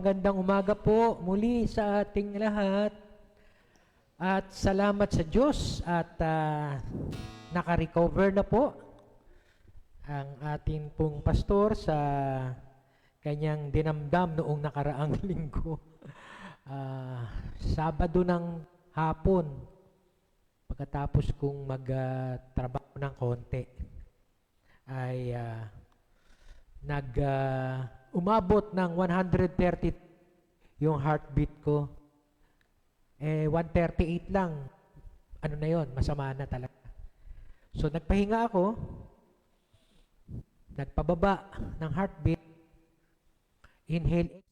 Magandang umaga po muli sa ating lahat at salamat sa Diyos at naka-recover na po ang ating pong pastor sa kanyang dinamdam noong nakaraang linggo. Sabado ng hapon pagkatapos kong magtrabaho ng konti ay umabot ng 130 yung heartbeat ko. 138 lang. Ano na yon? Masama na talaga. So, nagpahinga ako. Nagpababa ng heartbeat. Inhale.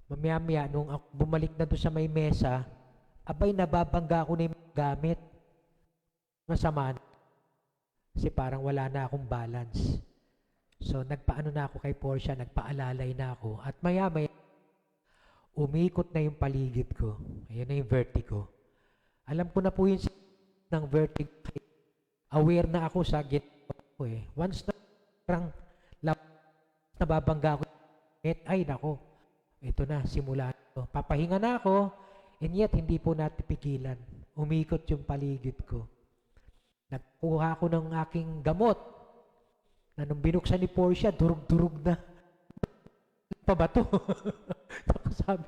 Mamaya-maya, nung ako bumalik na doon sa may mesa, abay, nababangga ako na yung gamit. Masama na. Kasi parang wala na akong balance. So, nagpaano na ako kay Portia, nagpaalalay na ako. At maya-maya, umikot na yung paligid ko. Ayun na yung vertigo. Alam ko na po yung ng vertigo. Aware na ako sa ginawa ko eh. Once na parang nababangga ako, ay nako, ito na, simula ito. Papahinga na ako, and yet hindi po natin pigilan. Umikot yung paligid ko. Nagkuha ko ng aking gamot na nung binuksan ni Portia, durug-durug na. Pa ba to? Sabi,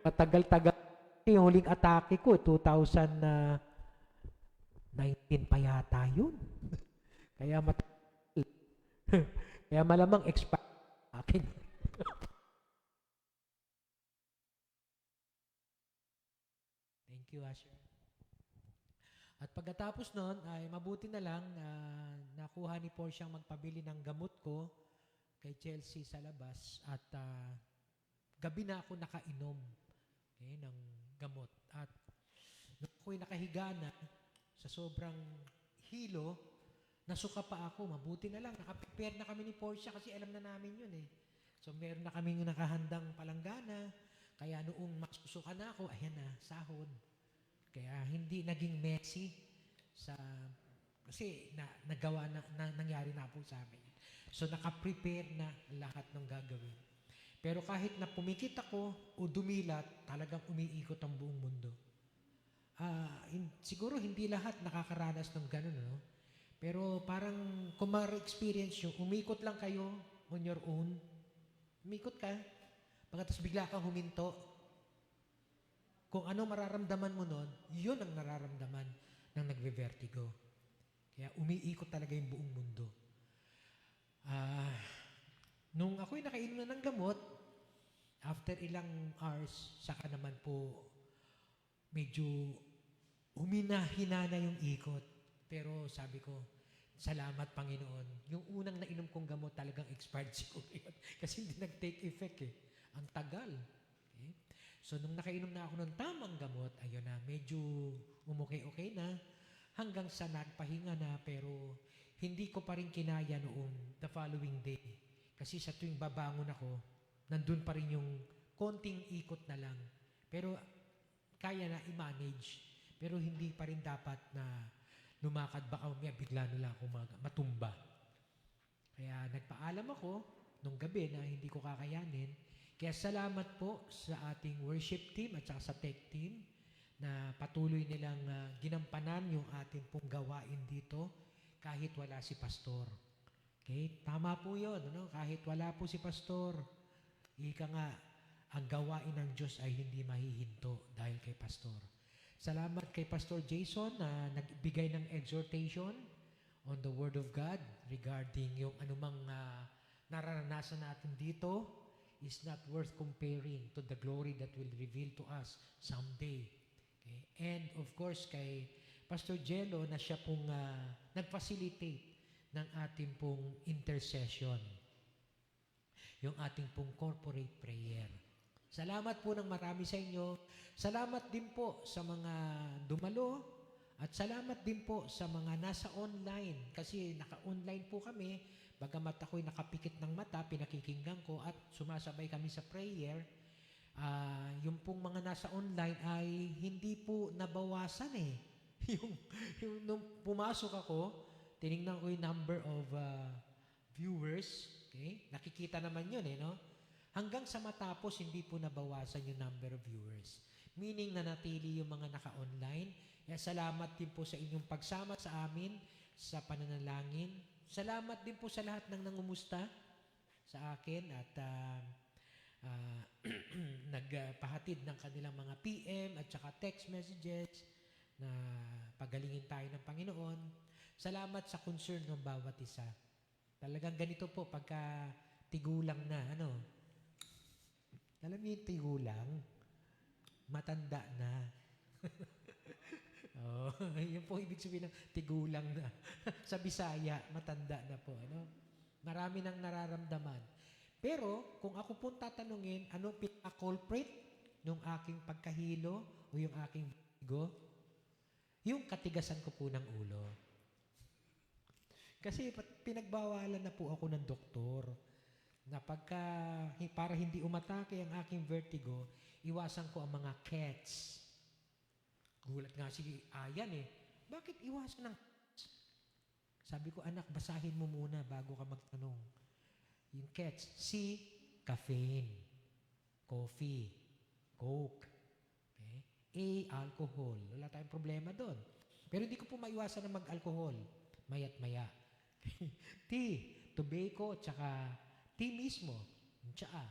matagal-tagal. Yung huling atake ko, 2019 pa yata yun. Kaya kaya malamang expire akin. Thank you, Asher. At pagkatapos nun, ay mabuti na lang nakuha ni Portia ang magpabili ng gamot ko kay Chelsea sa labas at gabi na ako nakainom ng gamot. At nung ako'y nakahiga na sa sobrang hilo, nasuka pa ako. Mabuti na lang, nakaprepare na kami ni Portia kasi alam na namin yun eh. So meron na kaming nakahandang palanggana, kaya noong masusuka na ako, ayan na, sahod. Kaya hindi naging messy kasi nagawa na nangyari na po sa amin. So naka-prepare na lahat ng gagawin. Pero kahit na pumikit ako o dumilat, talagang umiikot ang buong mundo. Siguro hindi lahat nakakaranas ng ganun, no? Pero parang kung ma-experience nyo, umikot lang kayo on your own. Umikot ka, pagkatapos bigla kang huminto. Kung ano mararamdaman mo nun, yun ang nararamdaman ng nagbe-vertigo. Kaya umiikot talaga yung buong mundo. Nung ako'y nakainom na ng gamot, after ilang hours, saka naman po medyo humina-hina na yung ikot. Pero sabi ko, salamat Panginoon. Yung unang nainom kong gamot talagang expired siguro yun. Kasi hindi nag-take effect eh. Ang tagal. Okay? So, nung nakainom na ako ng tamang gamot, ayun na, medyo umukay-okay na, hanggang sa nagpahinga na, pero hindi ko pa rin kinaya noong the following day. Kasi sa tuwing babangon ako, nandun pa rin yung konting ikot na lang. Pero, kaya na i-manage. Pero hindi pa rin dapat na lumakad, baka bigla na lang ako matumba. Kaya nagpaalam ako nung gabi na hindi ko kakayanin. Kaya salamat po sa ating worship team at saka sa tech team na patuloy nilang ginampanan yung ating pong gawain dito kahit wala si Pastor. Okay? Tama po yun. Ano? Kahit wala po si Pastor, ika nga, ang gawain ng Diyos ay hindi mahihinto dahil kay Pastor. Salamat kay Pastor Jason na nagbigay ng exhortation on the Word of God regarding yung anumang nararanasan natin dito is not worth comparing to the glory that will reveal to us someday. Okay? And of course, kay Pastor Jello na siya pong nag-facilitate ng ating pong intercession. Yung ating pong corporate prayer. Salamat po ng marami sa inyo. Salamat din po sa mga dumalo at salamat din po sa mga nasa online kasi naka-online po kami. Bagamat ako'y nakapikit ng mata, pinakikinggan ko at sumasabay kami sa prayer, yung pong mga nasa online ay hindi po nabawasan eh. Nung pumasok ako, tinignan ko yung number of viewers, okay? nakikita naman yun no? Hanggang sa matapos, hindi po nabawasan yung number of viewers. Meaning, nanatili yung mga naka-online. Kaya salamat din po sa inyong pagsama sa amin sa pananalangin. Salamat din po sa lahat ng nangumusta sa akin at nagpahatid ng kanilang mga PM at saka text messages na pagalingin tayo ng Panginoon. Salamat sa concern ng bawat isa. Talagang ganito po pagka tigulang na, alam niyo yung tigulang, matanda na. Oh, yun po ibig sabihin ng tigulang na. Sa Bisaya, matanda na po. Marami nang nararamdaman. Pero, kung ako pong tatanungin, ano pinaka-culprit ng aking pagkahilo o yung aking bigo? Yung katigasan ko po ng ulo. Kasi pinagbawalan na po ako ng doktor na para hindi umatake ang aking vertigo, iwasan ko ang mga cats. Gulat nga si Ayan bakit iwasan ng cats? Sabi ko, anak, basahin mo muna bago ka magtanong. Yung cats, C, caffeine, coffee, coke, okay? A, alcohol. Wala tayong problema doon. Pero hindi ko po maiwasan na mag-alcohol. Maya't maya. T, tobacco, tsaka T mismo, yung tsaa.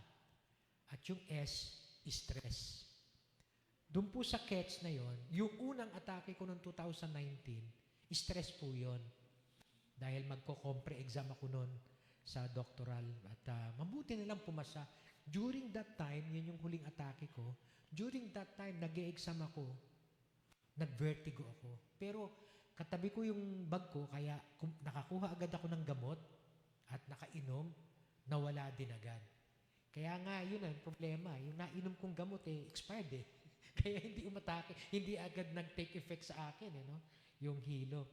At yung S, stress. Doon po sa cats na yon, yung unang atake ko noong 2019, stress po yon. Dahil magko-compre exam ako noon sa doctoral at mabuti na lang pumasa. During that time, yun yung huling atake ko, during that time, nag-e-exam ako, nag-vertigo ako. Pero katabi ko yung bag ko, kaya nakakuha agad ako ng gamot at nakainom, nawala din agad. Kaya nga, yun ang problema. Yung nainom kong gamot, expired Kaya hindi umatake, hindi agad nag-take effect sa akin, yung hilo.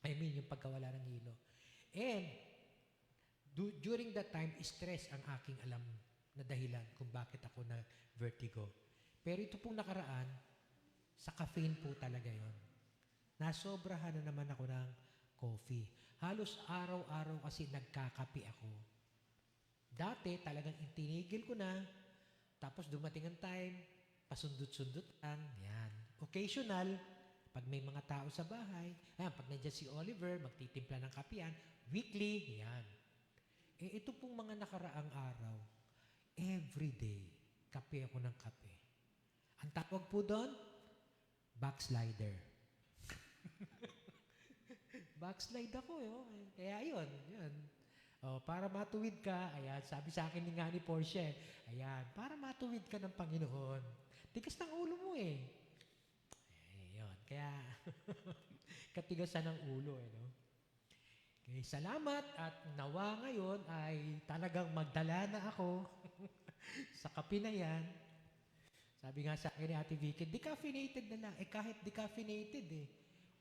Yung pagkawala ng hilo. And, during that time, stress ang aking alam na dahilan kung bakit ako na vertigo. Pero ito pong nakaraan, sa caffeine po talaga yon. Nasobrahan na naman ako ng coffee. Halos araw-araw kasi nagkakape ako. Dati talagang itinigil ko na, tapos dumating ang time, pasundot-sundot lang, yan. Occasional, pag may mga tao sa bahay, pag nandiyan si Oliver, magtitimpla ng kape yan, weekly, yan. Ito pong mga nakaraang araw, everyday, kape ako ng kape. Ang tawag po doon, backslider. Backslide ako, Kaya yun. Para matuwid ka, ayan, sabi sa akin nga ni Porsche, ayan, para matuwid ka ng Panginoon. Tigas ng ulo mo yun. Kaya, katigasan ng ulo, Okay, salamat at nawa ngayon ay talagang magdala na ako sa kape na yan. Sabi nga sa akin ni Ate Vicky, decaffeinated na lang. Kahit decaffeinated,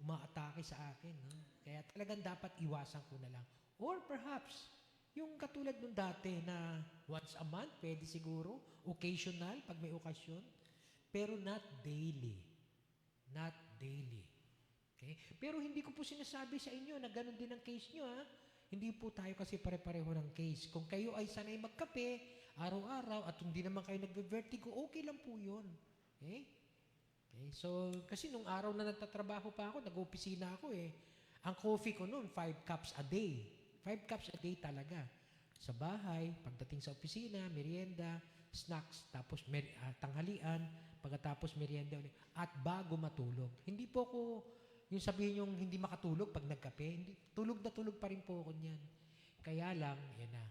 umaatake sa akin. Kaya talagang dapat iwasan ko na lang. Or perhaps, yung katulad nung dati na once a month, pwede siguro, occasional, pag may okasyon, pero not daily. Not daily. Okay? Pero hindi ko po sinasabi sa inyo na ganun din ang case nyo, Hindi po tayo kasi pare-pareho ng case. Kung kayo ay sanay magkape, araw-araw, at hindi naman kayo nagbe-vertigo, okay lang po yun. Okay? Okay? So, kasi nung araw na nagtatrabaho pa ako, nag-opisina ako Ang coffee ko noon, 5 cups a day. 5 cups a day talaga. Sa bahay, pagdating sa opisina, merienda, snacks, tapos tanghalian, pagkatapos merienda ulit, at bago matulog. Hindi po ako, yung sabihin yung hindi makatulog pag nagkape, hindi, tulog na tulog pa rin po ako niyan. Kaya lang, yan na.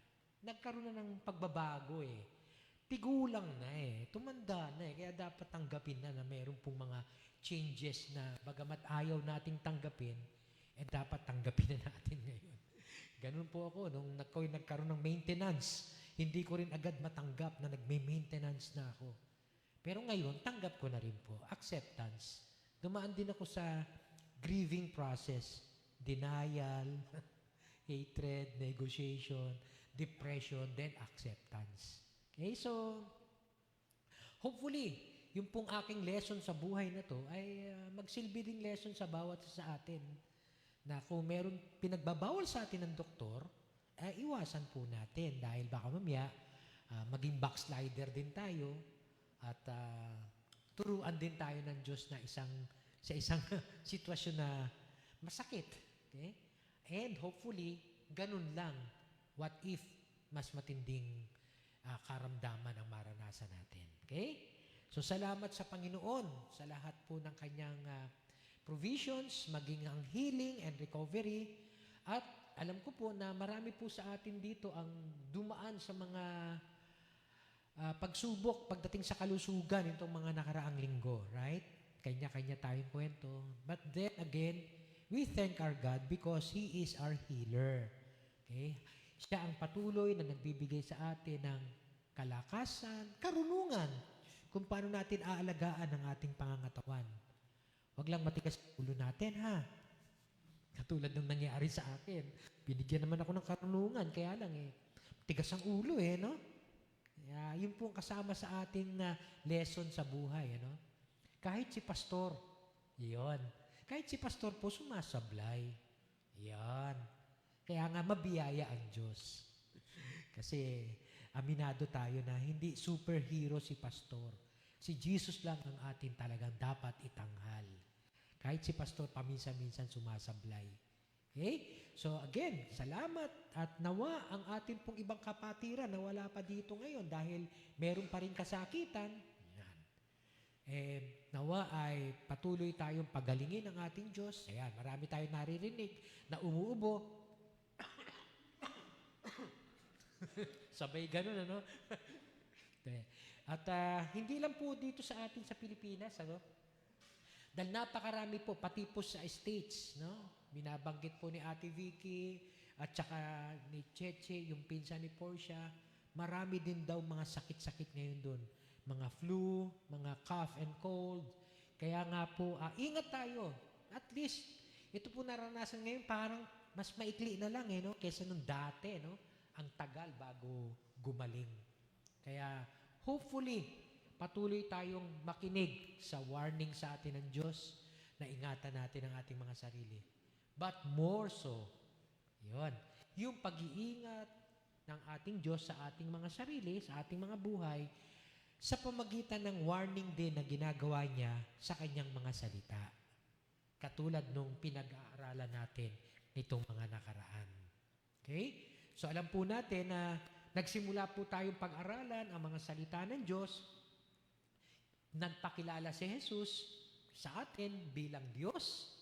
Nagkaroon na ng pagbabago Tigulang na tumanda na kaya dapat tanggapin na mayroon pong mga changes na bagamat ayaw nating tanggapin, dapat tanggapin na natin ngayon. Ganun po ako, nung nagkaroon ng maintenance, hindi ko rin agad matanggap na nagme-maintenance na ako. Pero ngayon, tanggap ko na rin po. Acceptance. Dumaan din ako sa grieving process. Denial, hatred, negotiation, depression, then acceptance. Okay, so, hopefully, yung pong aking lesson sa buhay na to ay magsilbi ding lesson sa bawat sa atin na kung meron pinagbabawal sa atin ng doktor, iwasan po natin dahil baka mamaya maging backslider din tayo at turuan din tayo ng Diyos na sa isang sitwasyon na masakit. Okay? And hopefully, ganun lang. What if mas matinding karamdaman ang maranasan natin? Okay? So salamat sa Panginoon sa lahat po ng kanyang provisions, maging ang healing and recovery. At alam ko po na marami po sa atin dito ang dumaan sa mga pagsubok pagdating sa kalusugan itong mga nakaraang linggo, right? Kanya-kanya tayong kwento. But then again, we thank our God because He is our healer. Okay? Siya ang patuloy na nagbibigay sa atin ng kalakasan, karunungan, kung paano natin aalagaan ang ating pangangatawan. Huwag lang matigas ang ulo natin, ha? Katulad ng nangyari sa akin. Binigyan naman ako ng karunungan, kaya lang tigas ang ulo no? Kaya yun po ang kasama sa ating lesson sa buhay, ano? Kahit si pastor, yun. Kahit si pastor po sumasablay. Yan. Kaya nga mabiyaya ang Diyos. Kasi aminado tayo na hindi superhero si pastor. Si Jesus lang ang atin talagang dapat itanghal. Kahit si pastor paminsan-minsan sumasablay. Okay? So again, salamat at nawa ang atin pong ibang kapatiran na wala pa dito ngayon dahil meron pa rin kasakitan. Yan. Nawa ay patuloy tayong pagalingin ng ating Diyos. Ayan, marami tayong naririnig na umuubo. Sabay ganun, ano? At hindi lang po dito sa atin sa Pilipinas, ano? Dahil napakarami po, pati po sa States, no? Binabanggit po ni Ate Vicky at saka ni Cheche, yung pinsan ni Portia, marami din daw mga sakit-sakit ngayon doon. Mga flu, mga cough and cold. Kaya nga po, ingat tayo. At least, ito po naranasan ngayon parang mas maikli na lang, no? Kesa nung dati, no? Ang tagal bago gumaling. Kaya, hopefully, patuloy tayong makinig sa warning sa atin ng Diyos na ingatan natin ang ating mga sarili. But more so, yung pag-iingat ng ating Diyos sa ating mga sarili, sa ating mga buhay, sa pamagitan ng warning din na ginagawa niya sa kanyang mga salita. Katulad nung pinag-aaralan natin nitong mga nakaraan. Okay? So alam po natin na nagsimula po tayong pag-aralan ang mga salita ng Diyos. Nagpakilala si Jesus sa atin bilang Diyos,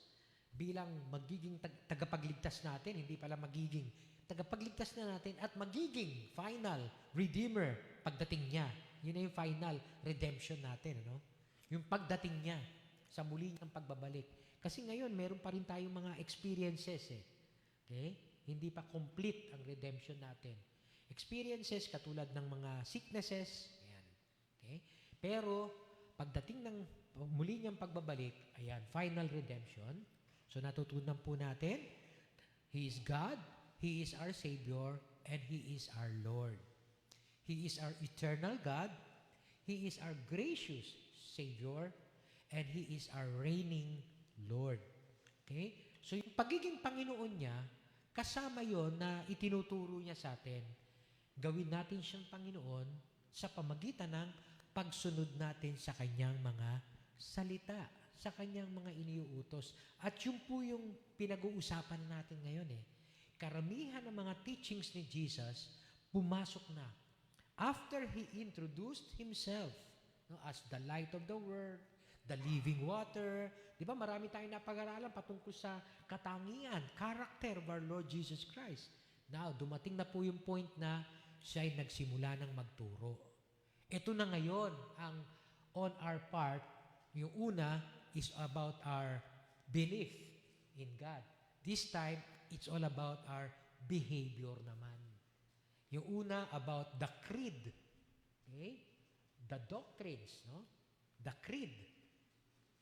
bilang magiging tagapagligtas natin, hindi pala magiging tagapagligtas na natin at magiging final redeemer pagdating niya. Yun na yung final redemption natin, ano? Yung pagdating niya sa muli niyang pagbabalik. Kasi ngayon, meron pa rin tayong mga experiences, Okay? Hindi pa complete ang redemption natin. Experiences katulad ng mga sicknesses, ayan. Okay? Pero, pagdating ng muli niyang pagbabalik, ayan, final redemption. So, natutunan po natin, He is God, He is our Savior, and He is our Lord. He is our eternal God, He is our gracious Savior, and He is our reigning Lord. Okay? So, yung pagiging Panginoon niya, kasama yon na itinuturo niya sa atin. Gawin natin siyang Panginoon sa pamagitan ng pagsunod natin sa kanyang mga salita, sa kanyang mga iniuutos. At yun po yung pinag-uusapan natin ngayon Karamihan ng mga teachings ni Jesus, pumasok na. After He introduced Himself as the light of the world, the living water. Di ba marami tayong napag-aralan patungkol sa katangian, character of our Lord Jesus Christ. Now, dumating na po yung point na siya ay nagsimula ng magturo. Ito na ngayon ang on our part, yung una is about our belief in God. This time, it's all about our behavior naman. Yung una about the creed. Okay? The doctrines, no? The creed.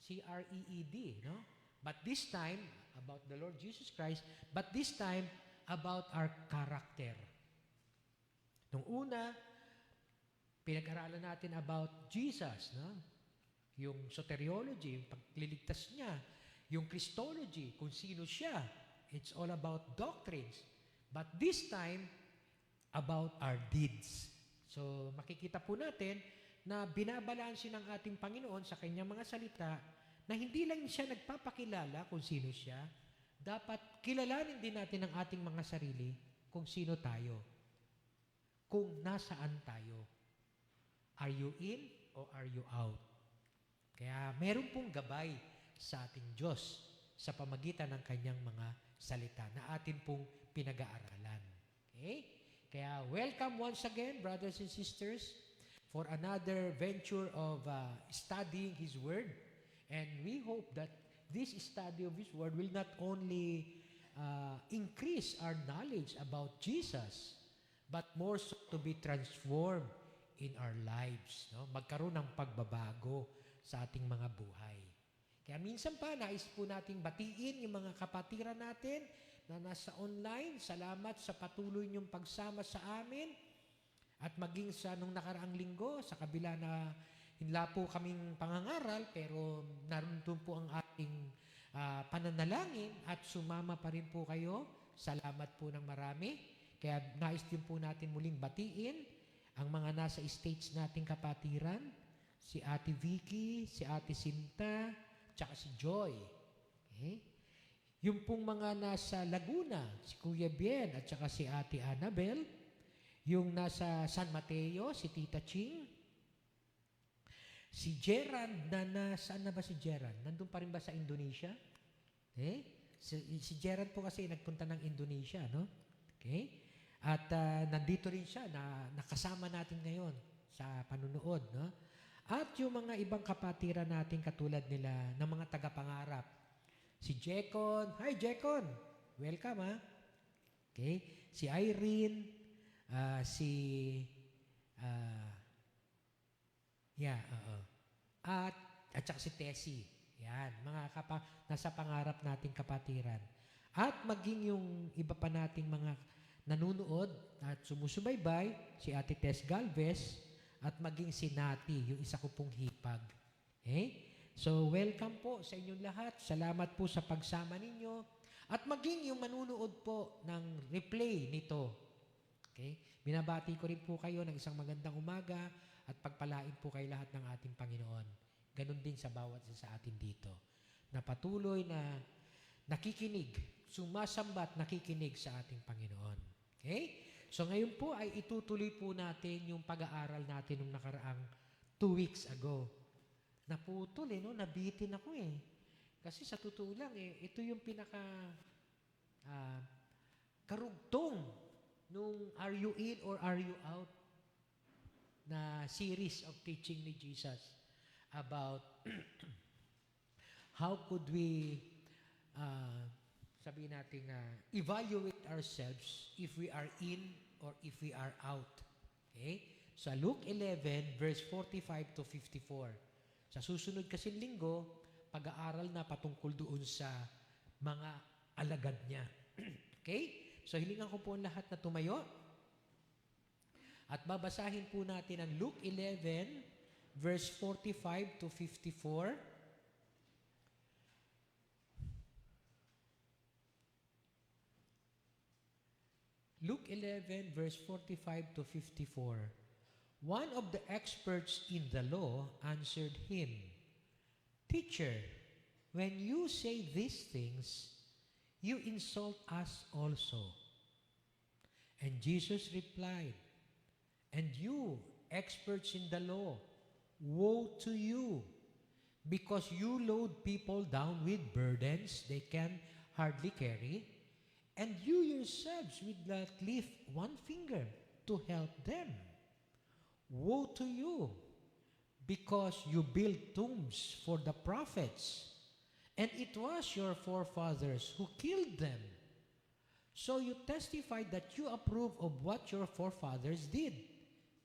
C-R-E-E-D, no? But this time, about the Lord Jesus Christ, but this time, about our character. Nung una, pinag-aralan natin about Jesus, no? Yung soteriology, yung pagliligtas niya, yung Christology, kung sino siya. It's all about doctrines. But this time, about our deeds. So makikita po natin na binabalanse ng ating Panginoon sa kanyang mga salita na hindi lang siya nagpapakilala kung sino siya, dapat kilalanin din natin ang ating mga sarili kung sino tayo, kung nasaan tayo. Are you in or are you out? Kaya meron pong gabay sa ating Diyos sa pamagitan ng kanyang mga salita na atin pong pinag-aaralan. Okay? Kaya welcome once again, brothers and sisters, for another venture of studying His Word. And we hope that this study of His Word will not only increase our knowledge about Jesus, but more so to be transformed in our lives. No? Magkaroon ng pagbabago sa ating mga buhay. Kaya minsan pa, nais po nating batiin yung mga kapatiran natin na nasa online. Salamat sa patuloy niyong pagsama sa amin. At maging sa nung nakaraang linggo, sa kabila na hinla po kaming pangangaral, pero naroon po ang ating pananalangin at sumama pa rin po kayo. Salamat po ng marami. Kaya nais din po natin muling batiin ang mga nasa states nating kapatiran, si Ate Vicky, si Ate Sinta, tsaka si Joy. Okay? Yung pong mga nasa Laguna, si Kuya Bien at tsaka si Ate Annabel. Yung nasa San Mateo, si Tita Ching. Si Gerard, saan na ba si Gerard? Nandun pa rin ba sa Indonesia? Okay? Si Gerard po kasi nagpunta ng Indonesia, no? Okay? At nandito rin siya, nakasama natin ngayon sa panunood, no? At yung mga ibang kapatiran natin katulad nila ng mga tagapangarap. Si Jekon. Hi, Jekon. Welcome, ha? Okay? Si Irene. At saka si Tessie. Yan, mga nasa pangarap nating kapatiran. At maging yung iba pa nating mga nanunood at sumusubaybay, si Ate Tess Galvez, at maging si Nati, yung isa ko pong hipag. Okay? So, welcome po sa inyong lahat. Salamat po sa pagsama ninyo. At maging yung manunood po ng replay nito. Okay? Binabati ko rin po kayo ng isang magandang umaga at pagpalain po kayo lahat ng ating Panginoon. Ganon din sa bawat isa sa atin dito. Na patuloy na nakikinig, sumasambat, nakikinig sa ating Panginoon. Okay? So ngayon po ay itutuloy po natin yung pag-aaral natin nung nakaraang 2 weeks ago. Naputol no? Nabitin ako Kasi sa totoo lang ito yung pinaka karugtong nung Are You In or Are You Out na series of teaching ni Jesus about how could we sabihin natin evaluate ourselves if we are in or if we are out. Okay? Sa Luke 11 verse 45 to 54. Sa susunod kasi linggo, pag-aaral na patungkol doon sa mga alagad niya. Okay? So hilingan ko po ang lahat na tumayo. At babasahin po natin ang Luke 11 verse 45 to 54. Luke 11, verse 45 to 54. One of the experts in the law answered him, Teacher, when you say these things, you insult us also. And Jesus replied, And you, experts in the law, woe to you, because you load people down with burdens they can hardly carry, and you yourselves will not lift one finger to help them. Woe to you, because you build tombs for the prophets, and it was your forefathers who killed them. So you testified that you approve of what your forefathers did.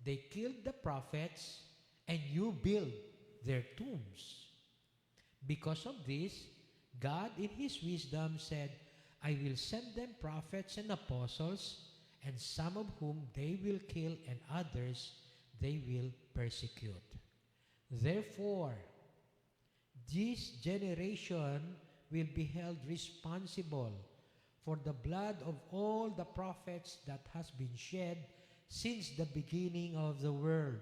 They killed the prophets, and you build their tombs. Because of this, God in His wisdom said, I will send them prophets and apostles, and some of whom they will kill, and others they will persecute. Therefore, this generation will be held responsible For the blood of all the prophets that has been shed since the beginning of the world,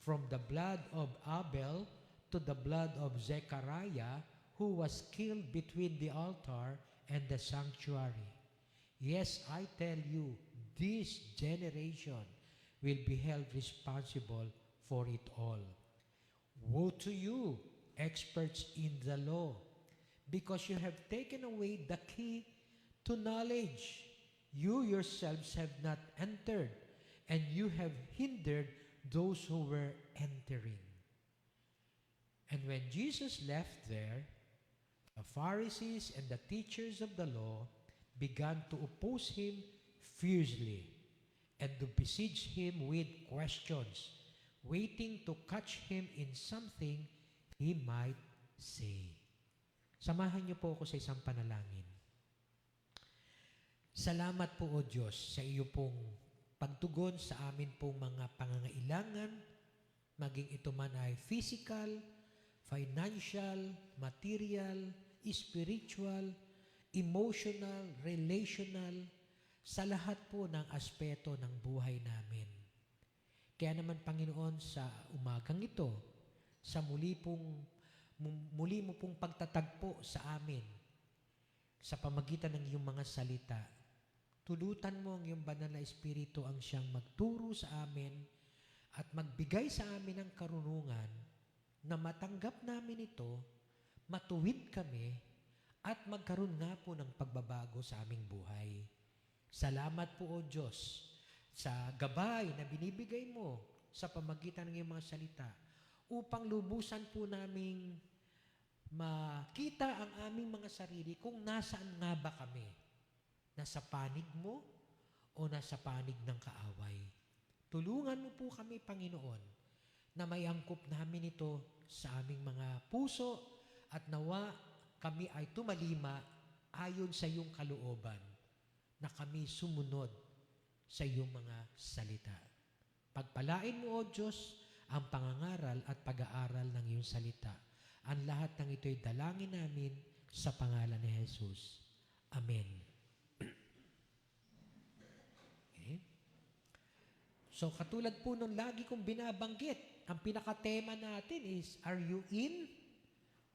from the blood of Abel to the blood of Zechariah, who was killed between the altar and the sanctuary. Yes, I tell you, this generation will be held responsible for it all. Woe to you, experts in the law, because you have taken away the key to knowledge. You yourselves have not entered, and you have hindered those who were entering. And when Jesus left there, the Pharisees and the teachers of the law began to oppose him fiercely and to besiege him with questions, waiting to catch him in something he might say. Samahan niyo po ako sa isang panalangin. Salamat po, O Diyos, sa iyo pong pagtugon sa amin pong mga pangangailangan, maging ito man ay physical, financial, material, spiritual, emotional, relational, sa lahat po ng aspeto ng buhay namin. Kaya naman, Panginoon, sa umagang ito, sa muli mo pong pagtatagpo sa amin, sa pamagitan ng iyong mga salita, tulutan mo ang iyong banal na Espiritu ang siyang magturo sa amin at magbigay sa amin ng karunungan na matanggap namin ito, matuwid kami, at magkaroon nga po ng pagbabago sa aming buhay. Salamat po, O Diyos, sa gabay na binibigay mo sa pamagitan ng iyong mga salita upang lubusan po naming makita ang aming mga sarili kung nasaan nga ba kami. Nasa panig mo o nasa panig ng kaaway. Tulungan mo po kami, Panginoon, na may angkop namin ito sa aming mga puso at nawa kami ay tumalima ayon sa iyong kalooban na kami sumunod sa iyong mga salita. Pagpalain mo, O Diyos, ang pangangaral at pag-aaral ng iyong salita. Ang lahat ng ito'y dalangin namin sa pangalan ni Jesus. Amen. So katulad po nung lagi kong binabanggit, ang pinakatema natin is, are you in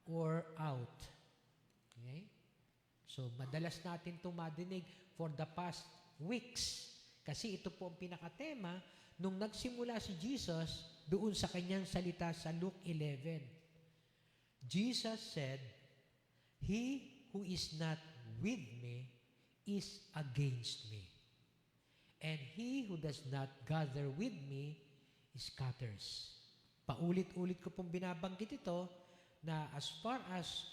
or out? Okay? So madalas natin itong madinig for the past weeks. Kasi ito po ang pinakatema nung nagsimula si Jesus doon sa kanyang salita sa Luke 11. Jesus said, "He who is not with me is against me. And he who does not gather with me scatters." Paulit-ulit ko pong binabanggit ito na as far as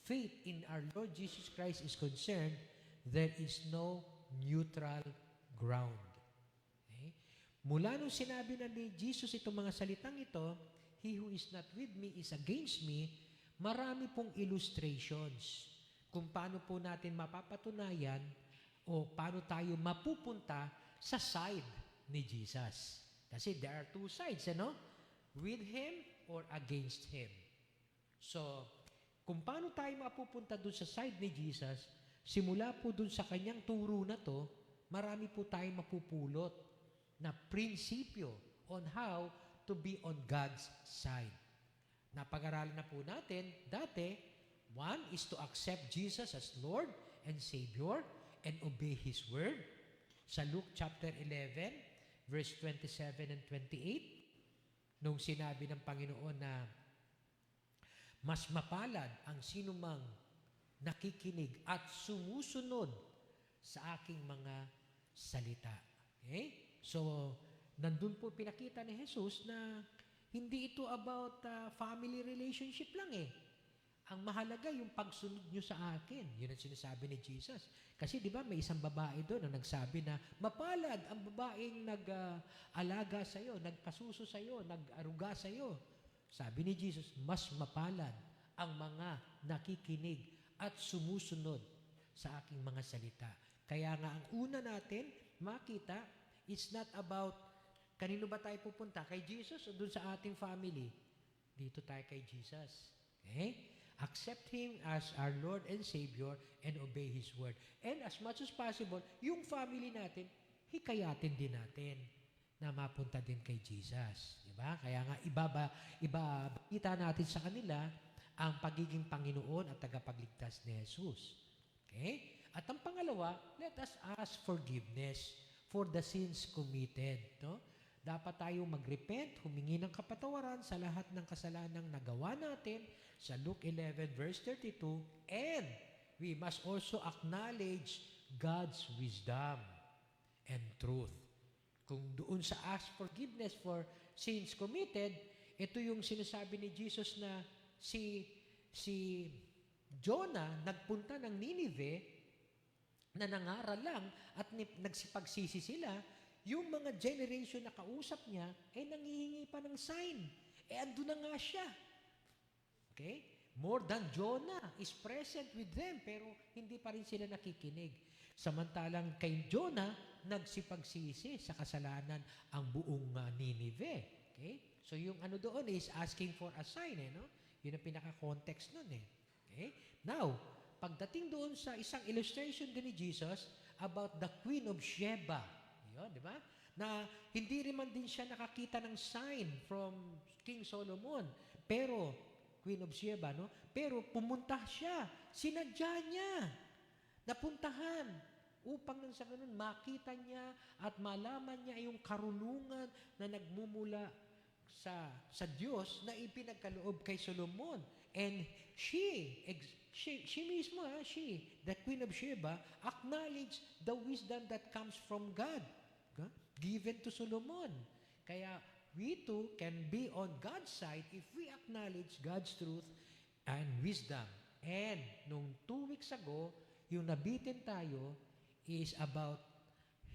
faith in our Lord Jesus Christ is concerned, there is no neutral ground. Okay? Mula nung sinabi na ni Jesus itong mga salitang ito, "He who is not with me is against me," marami pong illustrations kung paano po natin mapapatunayan o paano tayo mapupunta sa side ni Jesus. Kasi there are two sides, ano? With Him or against Him. So, kung paano tayo mapupunta dun sa side ni Jesus, simula po dun sa kanyang turo na to, marami po tayong mapupulot na prinsipyo on how to be on God's side. Napag-aralan na po natin dati, one is to accept Jesus as Lord and Savior and obey His word. Sa Luke chapter 11, verse 27 and 28, nung sinabi ng Panginoon na mas mapalad ang sinumang nakikinig at sumusunod sa aking mga salita. Okay? So, nandun po pinakita ni Jesus na hindi ito about family relationship lang eh. Ang mahalaga yung pagsunod nyo sa akin. Yun ang sinasabi ni Jesus. Kasi di ba may isang babae doon na nagsabi na mapalad ang babaeng nag-alaga sa'yo, nagpasuso sa'yo, nag-aruga sa'yo. Sabi ni Jesus, mas mapalad ang mga nakikinig at sumusunod sa aking mga salita. Kaya nga ang una natin makita, it's not about kanino ba tayo pupunta? Kay Jesus o dun sa ating family? Dito tayo kay Jesus. Okay? accept Him as our Lord and Savior and obey His word. And as much as possible, yung family natin, hikayatin din natin na mapunta din kay Jesus. Diba? Kaya nga, ibabakita natin sa kanila ang pagiging Panginoon at tagapagligtas ni Jesus. Okay? At ang pangalawa, let us ask forgiveness for the sins committed. No? Dapat tayo mag-repent, humingi ng kapatawaran sa lahat ng kasalanang nagawa natin sa Luke 11 verse 32, and we must also acknowledge God's wisdom and truth. Kung doon sa ask forgiveness for sins committed, ito yung sinasabi ni Jesus na si Jonah nagpunta ng Nineveh na nangaral lang at nagsipagsisi sila, yung mga generation na kausap niya, nanghihingi pa ng sign. Ando na nga siya. Okay? More than Jonah is present with them, pero hindi pa rin sila nakikinig. Samantalang kay Jonah, nagsipagsisi sa kasalanan ang buong Nineveh. Okay? So yung ano doon is asking for a sign, no? Yun ang pinaka-context nun, Okay? Now, pagdating doon sa isang illustration din ni Jesus about the Queen of Sheba, yun, di ba? Na hindi rin man din siya nakakita ng sign from King Solomon, pero Queen of Sheba, no? Pero pumunta siya, sinadya niya, napuntahan, upang nang sa ganun makita niya at malaman niya yung karunungan na nagmumula sa Diyos na ipinagkaloob kay Solomon. And she mismo, the Queen of Sheba, acknowledged the wisdom that comes from God, given to Solomon. Kaya we too can be on God's side if we acknowledge God's truth and wisdom. And nung 2 weeks ago, yung nabitin tayo is about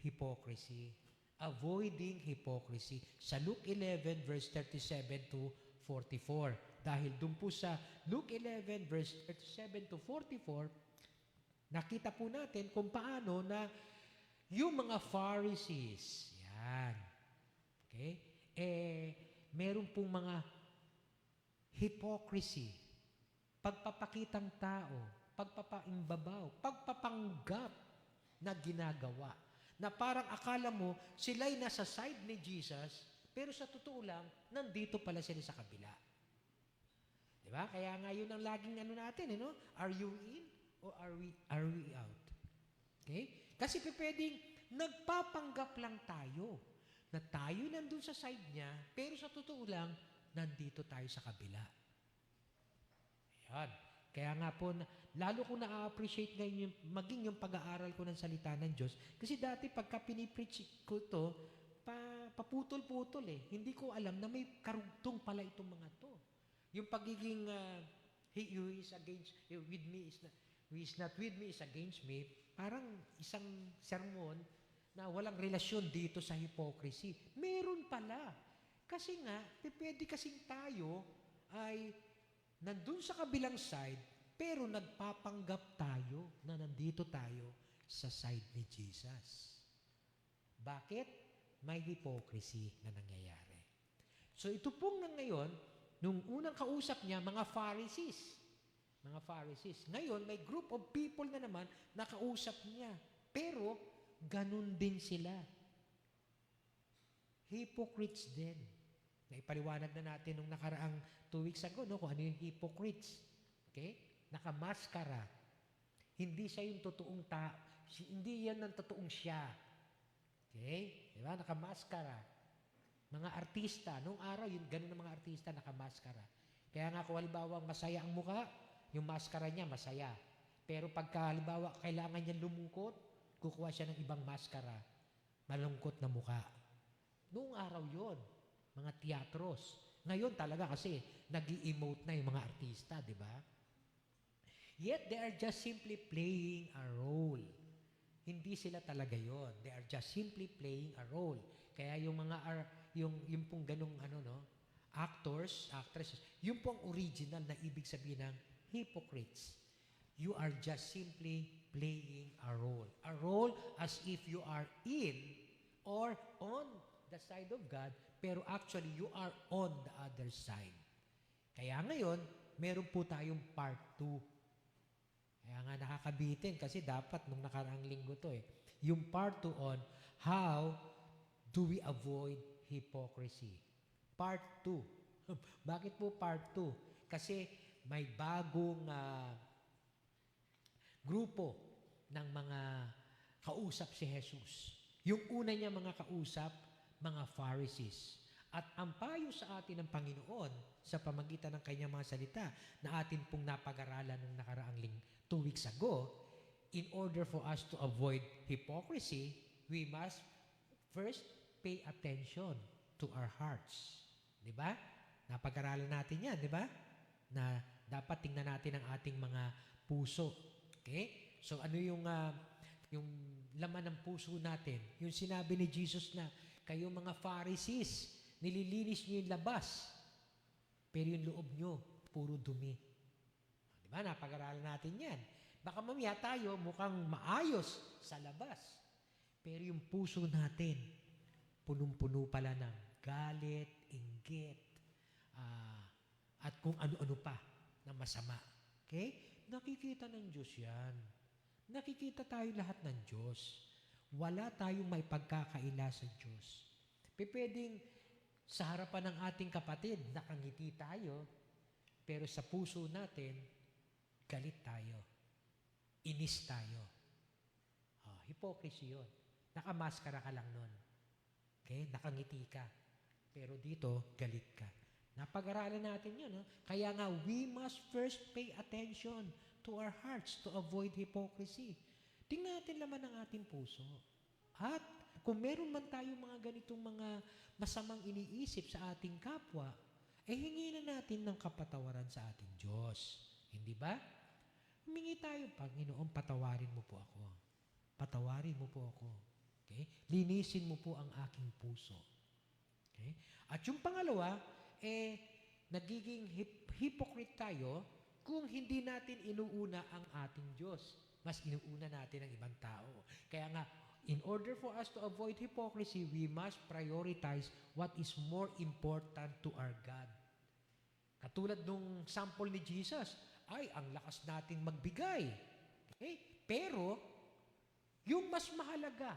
hypocrisy. Avoiding hypocrisy. Sa Luke 11 verse 37 to 44. Dahil dun po sa Luke 11 verse 37 to 44, nakita po natin kung paano na yung mga Pharisees, yan, okay, meron pong mga hypocrisy, pagpapakitang tao, pagpapaimbabaw, pagpapanggap na ginagawa. Na parang akala mo, sila'y nasa side ni Jesus, pero sa totoo lang, nandito pala sila sa kabila. Diba? Kaya nga yun ang laging natin, Are you in or are we out? Okay? Kasi pwedeng nagpapanggap lang tayo na tayo nandun sa side niya, pero sa totoo lang, nandito tayo sa kabila. Ayan. Kaya nga po, lalo ko na-appreciate ngayon maging yung pag-aaral ko ng salita ng Diyos. Kasi dati pagka pinipreach ko to, paputol-putol Hindi ko alam na may karugtong pala itong mga to. Yung pagiging he who is against with me is not, who is not with me is against me, parang isang sermon na walang relasyon dito sa hypocrisy. Meron pala. Kasi nga, pwede kasing tayo ay nandun sa kabilang side, pero nagpapanggap tayo na nandito tayo sa side ni Jesus. Bakit? May hypocrisy na nangyayari. So ito pong ngayon, nung unang kausap niya, mga Pharisees. Mga Pharisees. Ngayon, may group of people na naman na kausap niya. Pero, ganun din sila. Hypocrites din. Naipaliwanag na natin nung nakaraang 2 weeks ago, kung ano yung hypocrites. Okay? Nakamaskara. Hindi siya yung totoong hindi yan ang totoong siya. Okay? Diba? Nakamaskara. Mga artista, nung araw, yun, ganun ang mga artista, nakamaskara. Kaya nga kung halimbawa masaya ang muka, yung maskara niya masaya. Pero pagka halimbawa kailangan niya lumungkot, kukuha siya ng ibang maskara, malungkot na muka. Noong araw yon, mga teatros. Ngayon talaga kasi nag-i-emote na yung mga artista, di ba? Yet they are just simply playing a role. Hindi sila talaga yon. They are just simply playing a role. Kaya yung mga yung pong ganung actors, actresses, yung pong original na ibig sabihin ng hypocrites. You are just simply playing a role. A role as if you are in or on the side of God, pero actually you are on the other side. Kaya ngayon, meron po tayong part 2. Kaya nga nakakabitin kasi dapat nung nakaraang linggo to eh. Yung part 2 on how do we avoid hypocrisy. Part 2. Bakit po part 2? Kasi may bagong grupo ng mga kausap si Jesus. Yung una niya mga kausap, mga Pharisees. At ang payo sa atin ng Panginoon sa pamagitan ng kanyang mga salita na atin pong napag-aralan nung nakaraang 2 weeks ago, in order for us to avoid hypocrisy, we must first pay attention to our hearts. Di ba? Napag-aralan natin yan, di ba? Na dapat tingnan natin ang ating mga puso. Okay? So ano yung laman ng puso natin? Yung sinabi ni Jesus na, kayo mga Pharisees, nililinis nyo yung labas, pero yung loob nyo, puro dumi. Di ba? Napag-aralan natin yan. Baka mamaya tayo mukhang maayos sa labas, pero yung puso natin, punong-puno pala ng galit, inggit, at kung ano-ano pa na masama. Okay? Nakikita ng Diyos yan. Nakikita tayo lahat ng Diyos. Wala tayong may pagkakaila sa Diyos. Pwedeng sa harapan ng ating kapatid, nakangiti tayo, pero sa puso natin, galit tayo. Inis tayo. Hypocrisy yun. Nakamaskara ka lang nun. Okay? Nakangiti ka. Pero dito, galit ka. Napag-aralan natin yun. No? Kaya nga, we must first pay attention to our hearts to avoid hypocrisy. Tingnan natin laman ng ating puso. At kung meron man tayong mga ganitong mga masamang iniisip sa ating kapwa, hingi na natin ng kapatawaran sa ating Diyos. Hindi ba? Humingi tayo, Panginoon, patawarin mo po ako. Patawarin mo po ako. Okay? Linisin mo po ang aking puso. Okay? At yung pangalawa, nagiging hypocrite tayo kung hindi natin inuuna ang ating Diyos. Mas inuuna natin ang ibang tao. Kaya nga, in order for us to avoid hypocrisy, we must prioritize what is more important to our God. Katulad nung sample ni Jesus, ay, ang lakas nating magbigay. Okay? Pero, yung mas mahalaga,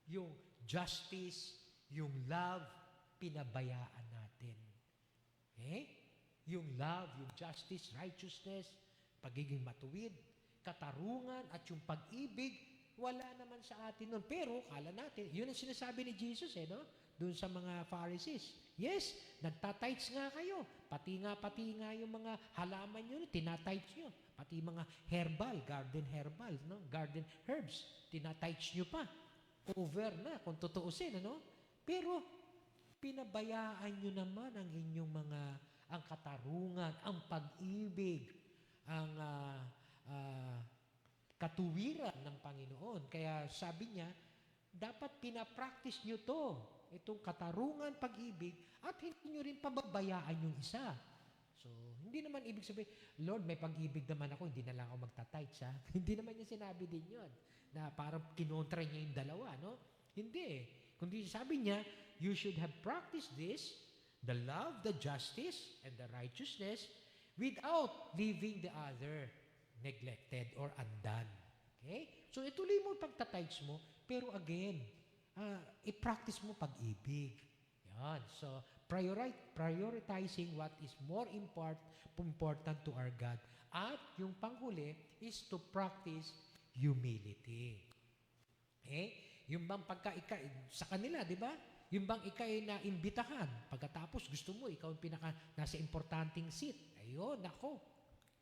yung justice, yung love, pinabayaan natin. Okay? Yung love, yung justice, righteousness, pagiging matuwid, katarungan, at yung pag-ibig, wala naman sa atin nun. Pero, kala natin, yun ang sinasabi ni Jesus, no? Doon sa mga Pharisees. Yes, nagtatights nga kayo. Pati nga yung mga halaman nyo, tinatights nyo. Pati mga herbal, garden herbal, no? Garden herbs, tinatights nyo pa. Over na, kung tutuusin, ano? Pero, pinabayaan nyo naman ang inyong ang katarungan, ang pag-ibig, ang katuwiran ng Panginoon. Kaya sabi niya, dapat pinapractice nyo to, itong katarungan, pag-ibig, at hindi nyo rin pababayaan yung isa. So, hindi naman ibig sabihin, Lord, may pag-ibig naman ako, hindi na lang ako magtatights, ha? Hindi naman niya sinabi din yun, na parang kinontra niya yung dalawa, no? Hindi. Kundi sabi niya, you should have practiced this, the love, the justice, and the righteousness, without leaving the other neglected or undone. Okay? So, ituloy mo pagtatights mo, pero again, i-practice mo pag-ibig. Yan. So, prioritizing what is more important to our God. At yung panghuli is to practice humility. Okay? Yung bang sa kanila, di ba? Yung bang ikay na imbitahan, pagkatapos gusto mo, ikaw ang nasa importanteng seat. Ayun, nako.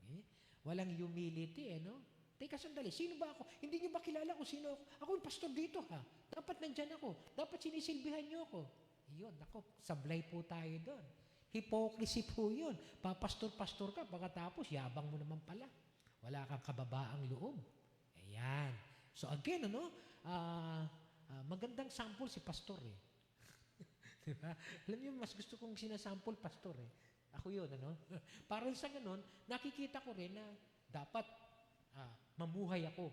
Okay? Walang humility, no? Teka sandali, sino ba ako? Hindi niyo ba kilala kung sino ako? Ako yung pastor dito, ha? Dapat nandyan ako. Dapat sinisilbihan niyo ako. Yun, nako, sablay po tayo doon. Hypocrisy po yun. Papastor-pastor ka, pagkatapos, yabang mo naman pala. Wala kang kababaang loob. Ayan. So again, magandang sample si pastor, eh. Diba? Alam niyo, mas gusto kong sinasample pastor, eh. Ako yun, Parang sa ganun, nakikita ko rin na dapat mamuhay ako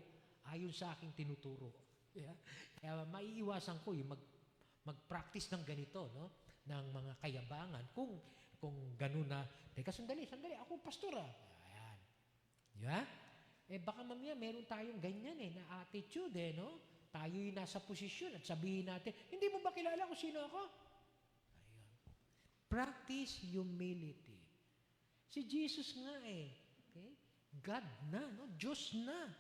ayon sa aking tinuturo. Yeah? Kaya maiiwasan ko yung mag-practice ng ganito, no? Ng mga kayabangan. Kung Kung gano'n na, teka, sandali, ako pastor ah. Ayan. Di ba? Baka mamaya meron tayong ganyan na attitude no? Tayo'y nasa posisyon at sabihin natin, hindi mo ba kilala kung sino ako? Ayun. Practice humility. Si Jesus nga okay? God na, no? Diyos na.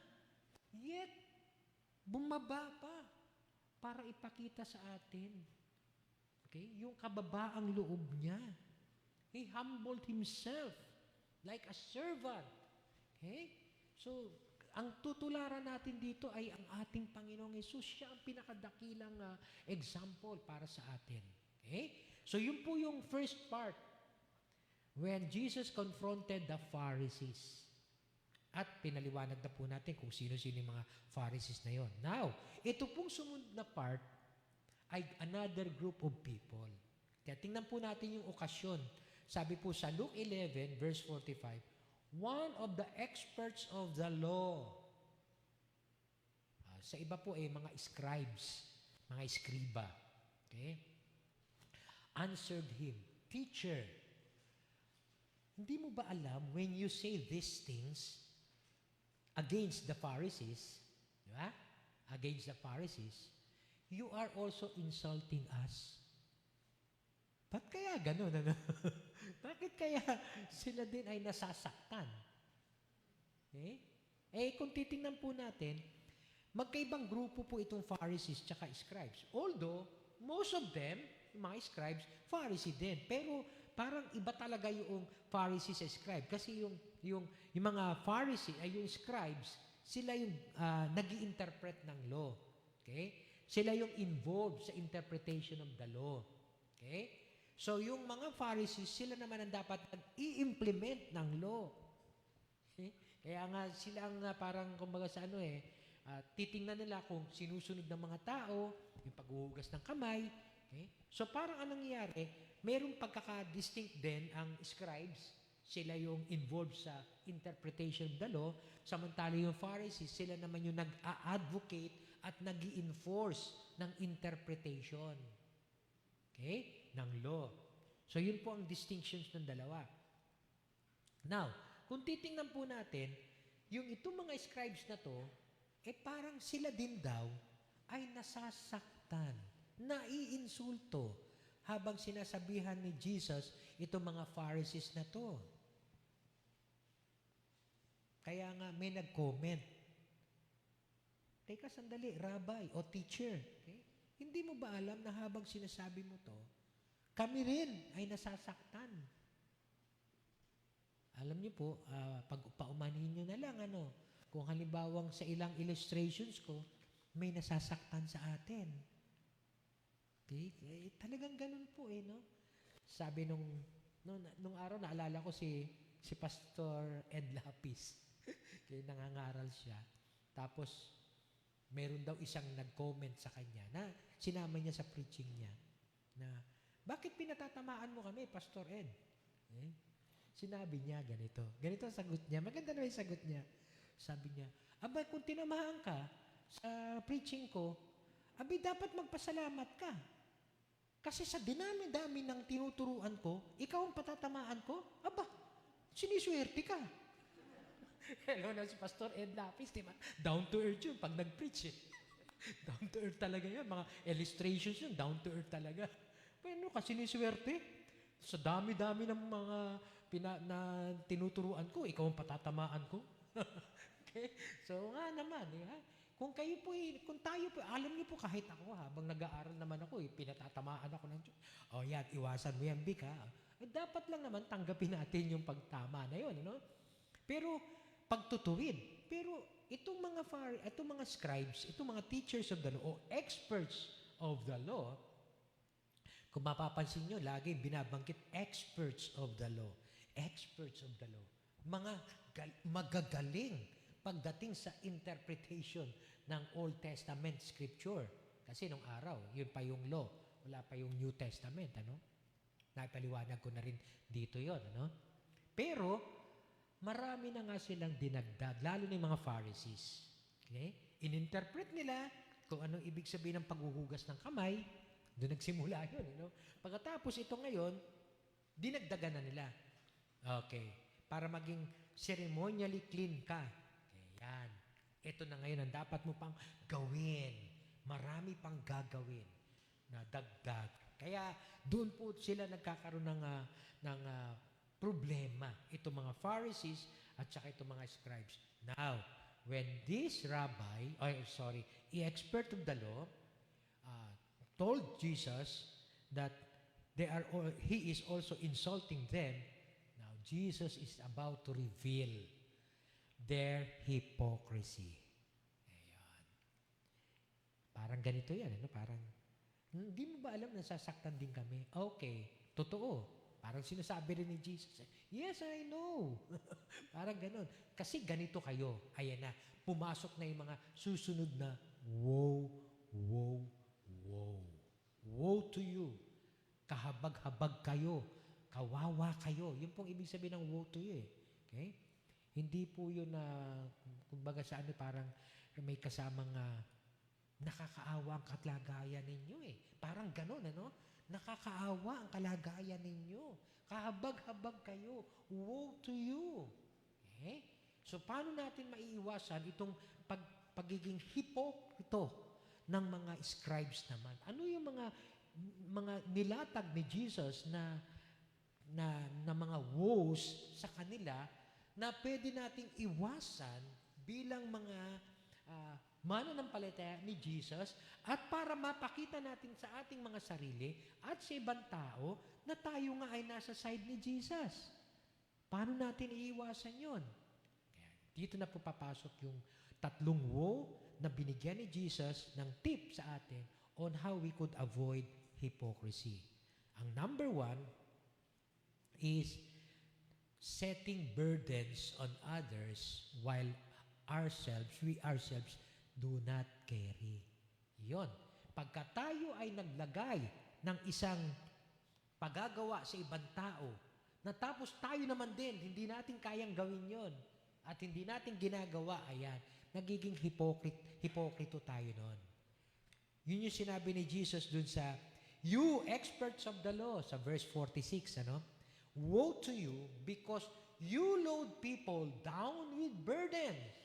Yet, bumaba pa para ipakita sa atin. Okay? Yung kababaang loob niya. He humbled himself like a servant. Okay? So, ang tutularan natin dito ay ang ating Panginoong Hesus. Siya ang pinakadakilang example para sa atin. Okay? So, yun po yung first part. When Jesus confronted the Pharisees. At pinaliwanag na po natin kung sino-sino yung mga Pharisees na yon. Now, ito pong sumunod na part ay another group of people. Kaya tingnan po natin yung okasyon. Sabi po sa Luke 11, verse 45, one of the experts of the law. Sa iba po mga scribes, mga eskriba. Okay? Answered him, Teacher, hindi mo ba alam when you say these things against the Pharisees, di ba? Against the Pharisees, you are also insulting us. Ba't kaya ganun, ano? Bakit kaya sila din ay nasasaktan? Kung titingnan po natin, magkaibang grupo po itong Pharisees tsaka scribes. Although, most of them, yung mga scribes, Pharisee din. Pero parang iba talaga yung Pharisees at scribes. Kasi yung mga Pharisee, ay yung scribes, sila yung nag-i-interpret ng law. Okay? Sila yung involved sa interpretation of the law. Okay? So, yung mga Pharisees, sila naman ang dapat i-implement ng law. Okay? Kaya nga sila ang parang, kumbaga sa titingnan nila kung sinusunod ng mga tao, yung paghuhugas ng kamay. Okay? So, parang anong nangyayari, mayroong pagkaka-distinct din ang scribes, sila yung involved sa interpretation of the law, samantala yung Pharisees, sila naman yung nag-a-advocate at nag-i-enforce ng interpretation. Okay? Ng law. So, yun po ang distinctions ng dalawa. Now, kung titingnan po natin, yung itong mga scribes na to, parang sila din daw ay nasasaktan, naiinsulto, habang sinasabihan ni Jesus itong mga Pharisees na to. Kaya nga may nag-comment, teka sandali, Rabbi o teacher, okay? Hindi mo ba alam na habang sinasabi mo to, kami rin ay nasasaktan. Alam niyo po, pag paumanhin niyo na lang, kung halimbawang sa ilang illustrations ko, may nasasaktan sa atin. Okay? Talagang ganun po no? Sabi nung araw, naalala ko si Pastor Ed Lapis. Okay, nangangaral siya. Tapos, meron daw isang nag-comment sa kanya na sinama niya sa preaching niya na, bakit pinatatamaan mo kami, Pastor Ed? Sinabi niya ganito. Ganito ang sagot niya. Maganda na yung sagot niya. Sabi niya, abay, kung tinamaan ka sa preaching ko, abay, dapat magpasalamat ka. Kasi sa dinami-dami ng tinuturuan ko, ikaw ang patatamaan ko, aba, siniswerte ka. Hello na si Pastor Ed Lapis, diba? Down to earth yun pag nag-preach Down to earth talaga yun. Mga illustrations yun, down to earth talaga. Pero kasi siniswerte. Sa dami-dami ng mga na tinuturuan ko, ikaw ang patatamaan ko. Okay? So nga naman, kung tayo po, alam niyo po kahit ako, habang nag-aaral naman ako, pinatatamaan ako ng Diyos. Yan, iwasan mo yan, Vic, dapat lang naman tanggapin natin yung pagtama na yun, Pero, pagtutuwid. Pero, itong mga scribes, itong mga teachers of the law, o experts of the law, kung mapapansin nyo, lagi binabanggit experts of the law. Experts of the law. Mga magagaling pagdating sa interpretation ng Old Testament scripture. Kasi nung araw, yun pa yung law. Wala pa yung New Testament, Napaliwanag ko na rin dito yun, Pero, marami na nga silang dinagdag, lalo na yung mga Pharisees. Okay? Ininterpret nila kung anong ibig sabihin ng paghuhugas ng kamay. Doon nagsimula yun. Pagkatapos ito ngayon, dinagdagan na nila. Okay. Para maging ceremonially clean ka. Okay, yan. Ito na ngayon ang dapat mo pang gawin. Marami pang gagawin na dagdag. Kaya doon po sila nagkakaroon ng problema. Itong mga Pharisees at saka itong mga scribes. Now, when this expert of the law, told Jesus that he is also insulting them, now Jesus is about to reveal their hypocrisy. Ayan. Parang ganito yan, ano? Parang, hindi mo ba alam na sasaktan din kami? Okay, totoo. Parang sinasabi rin ni Jesus, yes, I know. Parang ganon. Kasi ganito kayo. Ayan na, pumasok na yung mga susunod na, woe, woe, woe. Woe to you. Kahabag-habag kayo. Kawawa kayo. Yun pong ibig sabihin ng woe to you eh. Okay? Hindi po yun na, kumbaga sa ano, parang may kasamang nakakaawa ang kalagayan ninyo eh. Parang ganon, ano? Nakakaawa ang kalagayan ninyo. Kahabag-habag kayo. Woe to you. Okay? So, paano natin maiiwasan itong pagiging hipokrito ng mga scribes naman? Ano yung mga nilatag ni Jesus na mga woes sa kanila na pwede nating iwasan bilang mga mananampalataya ni Jesus at para mapakita natin sa ating mga sarili at sa ibang tao na tayo nga ay nasa side ni Jesus. Paano natin iiwasan yon? Dito na po papasok yung tatlong woe na binigyan ni Jesus ng tip sa atin on how we could avoid hypocrisy. Ang number 1 is setting burdens on others while we ourselves do not carry. Yon. Pagka tayo ay naglagay ng isang pagagawa sa ibang tao, natapos tayo naman din, hindi natin kayang gawin yon at hindi natin ginagawa, ayan, nagiging hipokrito tayo nun. Yun yung sinabi ni Jesus dun sa, you experts of the law, sa verse 46, ano? Woe to you because you load people down with burdens.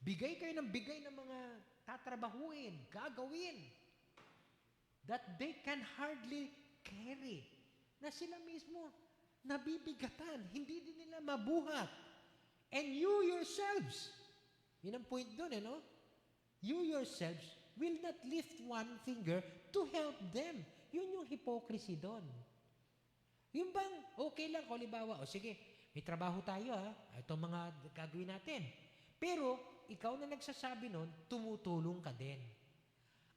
Bigay kayo ng mga tatrabahuin, gagawin, that they can hardly carry. Na sila mismo nabibigatan, hindi din nila mabuhat. And you yourselves, yun ang point doon, no? You yourselves will not lift one finger to help them. Yun yung hypocrisy doon. Yung bang, okay lang, halimbawa, sige, may trabaho tayo, itong mga gagawin natin. Pero, ikaw na nagsasabi nun, tumutulong ka din.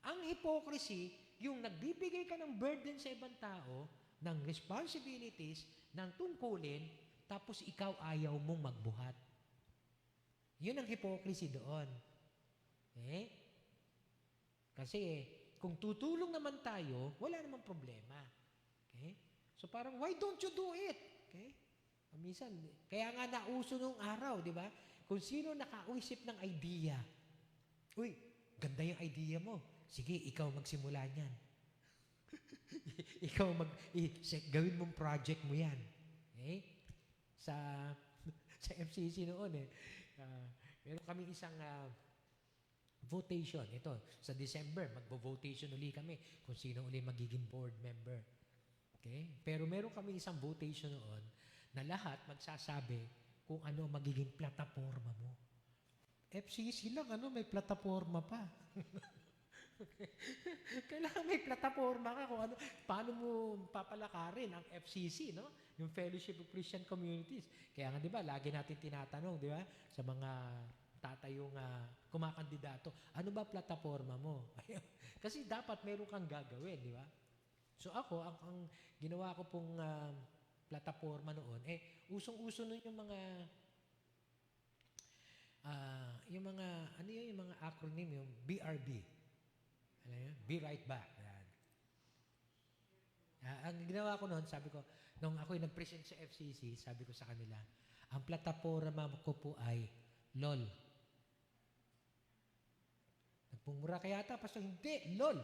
Ang hypocrisy, yung nagbibigay ka ng burden sa ibang tao, ng responsibilities, ng tungkulin, tapos ikaw ayaw mong magbuhat. Yun ang hypocrisy doon. Okay? Kasi, kung tutulong naman tayo, wala namang problema. Okay? So parang, why don't you do it? Okay? Minsan, kaya nga nauso nung araw, di ba? Kung sino nakaisip ng idea, uy, ganda yung idea mo. Sige, ikaw magsimula niyan. Ikaw gawin mong project mo yan. Okay? Sa FCC noon meron kami isang votation. Ito, sa December, magbo-votation uli kami kung sino uli magiging board member. Okay? Pero meron kami isang votation noon na lahat magsasabi kung ano magiging plataforma mo. FCC lang, may plataforma pa. Kailangan may plataforma ka kung ano, paano mo papalakarin ang FCC, no? Yung Fellowship of Christian Communities. Kaya nga, di ba, lagi natin tinatanong, di ba, sa mga tatayong kumakandidato, ano ba plataforma mo? Kasi dapat meron kang gagawin, di ba? So ako, ang ginawa ko pong plataforma noon, usong-uso nun yung mga yung mga acronym, yung BRB. Ano yun? Be Right Back. Yan. Ang ginawa ko noon, sabi ko, nung ako'y nag-present sa FCC, sabi ko sa kanila, ang plataforma ko po ay LOL. Nagpumura kaya ata, pasto hindi, LOL.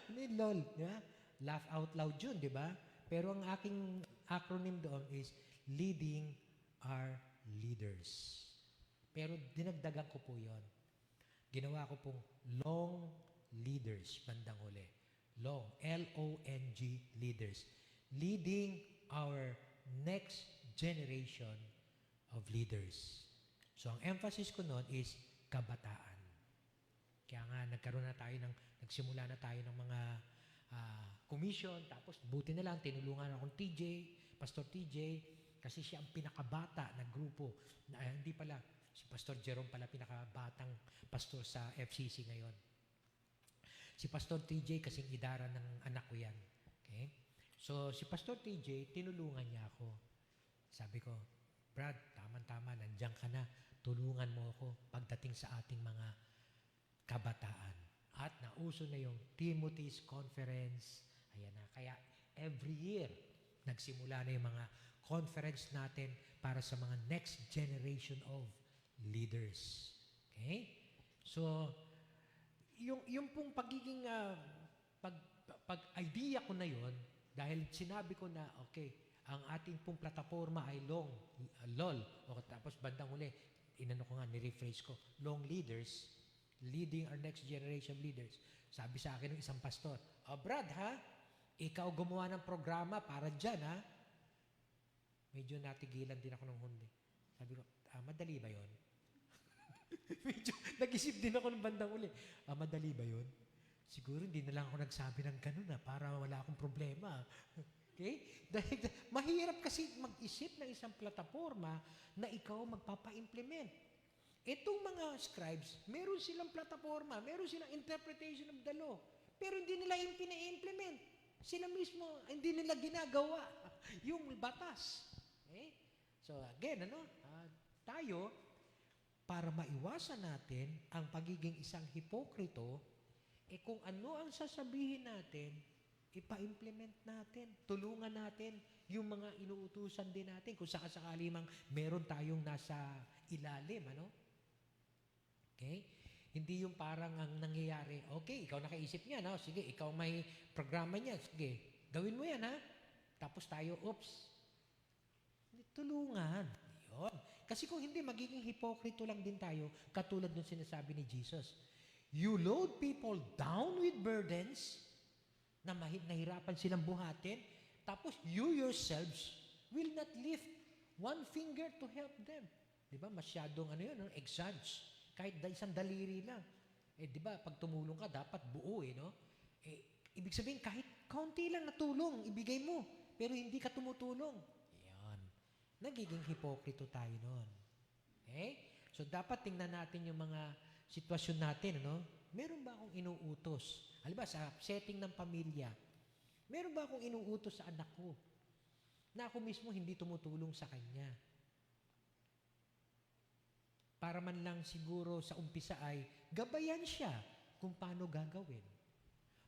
Ano yung LOL? Di ba? Laugh out loud yun, di ba? Pero ang aking acronym doon is Leading Our Leaders. Pero dinagdagan ko po yon. Ginawa ko pong Long Leaders, bandang huli. Long, L-O-N-G, Leaders. Leading our next generation of leaders. So, ang emphasis ko noon is kabataan. Kaya nga, nagsimula na tayo ng mga commission, tapos buti na lang, tinulungan akong TJ, Pastor TJ, kasi siya ang pinakabata na grupo. Hindi pala, si Pastor Jerome pala pinakabatang pastor sa FCC ngayon. Si Pastor TJ kasing idara ng anak ko yan. Okay? So, si Pastor TJ, tinulungan niya ako. Sabi ko, Brad, tama-tama, nandiyan ka na. Tulungan mo ako pagdating sa ating mga kabataan. At nauso na yung Timothy's Conference. Ayan na. Kaya every year, nagsimula na yung mga conference natin para sa mga next generation of leaders. Okay? So, yung pong pagiging pag-idea ko na yon, dahil sinabi ko na, okay, ang ating pong plataforma ay LOL, o tapos bandang huli, inano ko nga, nirephrase ko, long leaders, leading our next generation of leaders. Sabi sa akin ng isang pastor, Brad ha, ikaw gumawa ng programa para dyan ha. Medyo natigilan din ako ng hundi. Sabi ko, madali ba yon? Medyo nag-isip din ako ng bandang uli. Madali ba yun? Siguro hindi na lang ako nagsabi ng ganun para wala akong problema. Okay? Dahil mahirap kasi mag-isip ng isang plataforma na ikaw magpapa-implement. Itong mga scribes, meron silang plataforma, meron silang interpretation of the law, pero hindi nila yung pina-implement. Sila mismo, hindi nila ginagawa yung batas. Okay? So again, tayo, para maiwasan natin ang pagiging isang hipokrito, kung ano ang sasabihin natin, ipa-implement natin, tulungan natin yung mga inuutusan din natin kung sakasakali mang meron tayong nasa ilalim, Okay? Hindi yung parang ang nangyayari, okay, ikaw nakaisip niya, no? Sige, ikaw may programa niya, sige, gawin mo yan, ha? Tapos tayo, tulungan. Yun. Kasi kung hindi, magiging hipokrito lang din tayo, katulad ng sinasabi ni Jesus. You load people down with burdens, na nahirapan silang buhatin, tapos you yourselves will not lift one finger to help them. Di ba? Masyadong exage. Kahit isang daliri lang. Di ba? Pag tumulong ka, dapat buo, no? Ibig sabihin, kahit kaunti lang na tulong, ibigay mo. Pero hindi ka tumutulong. Yan. Nagiging hipokrito tayo noon. Okay? So, dapat tingnan natin yung mga sitwasyon natin, Meron ba akong inuutos? Halimbawa, sa setting ng pamilya, meron ba akong inuutos sa anak ko na ako mismo hindi tumutulong sa kanya? Para man lang siguro sa umpisa ay gabayan siya kung paano gagawin.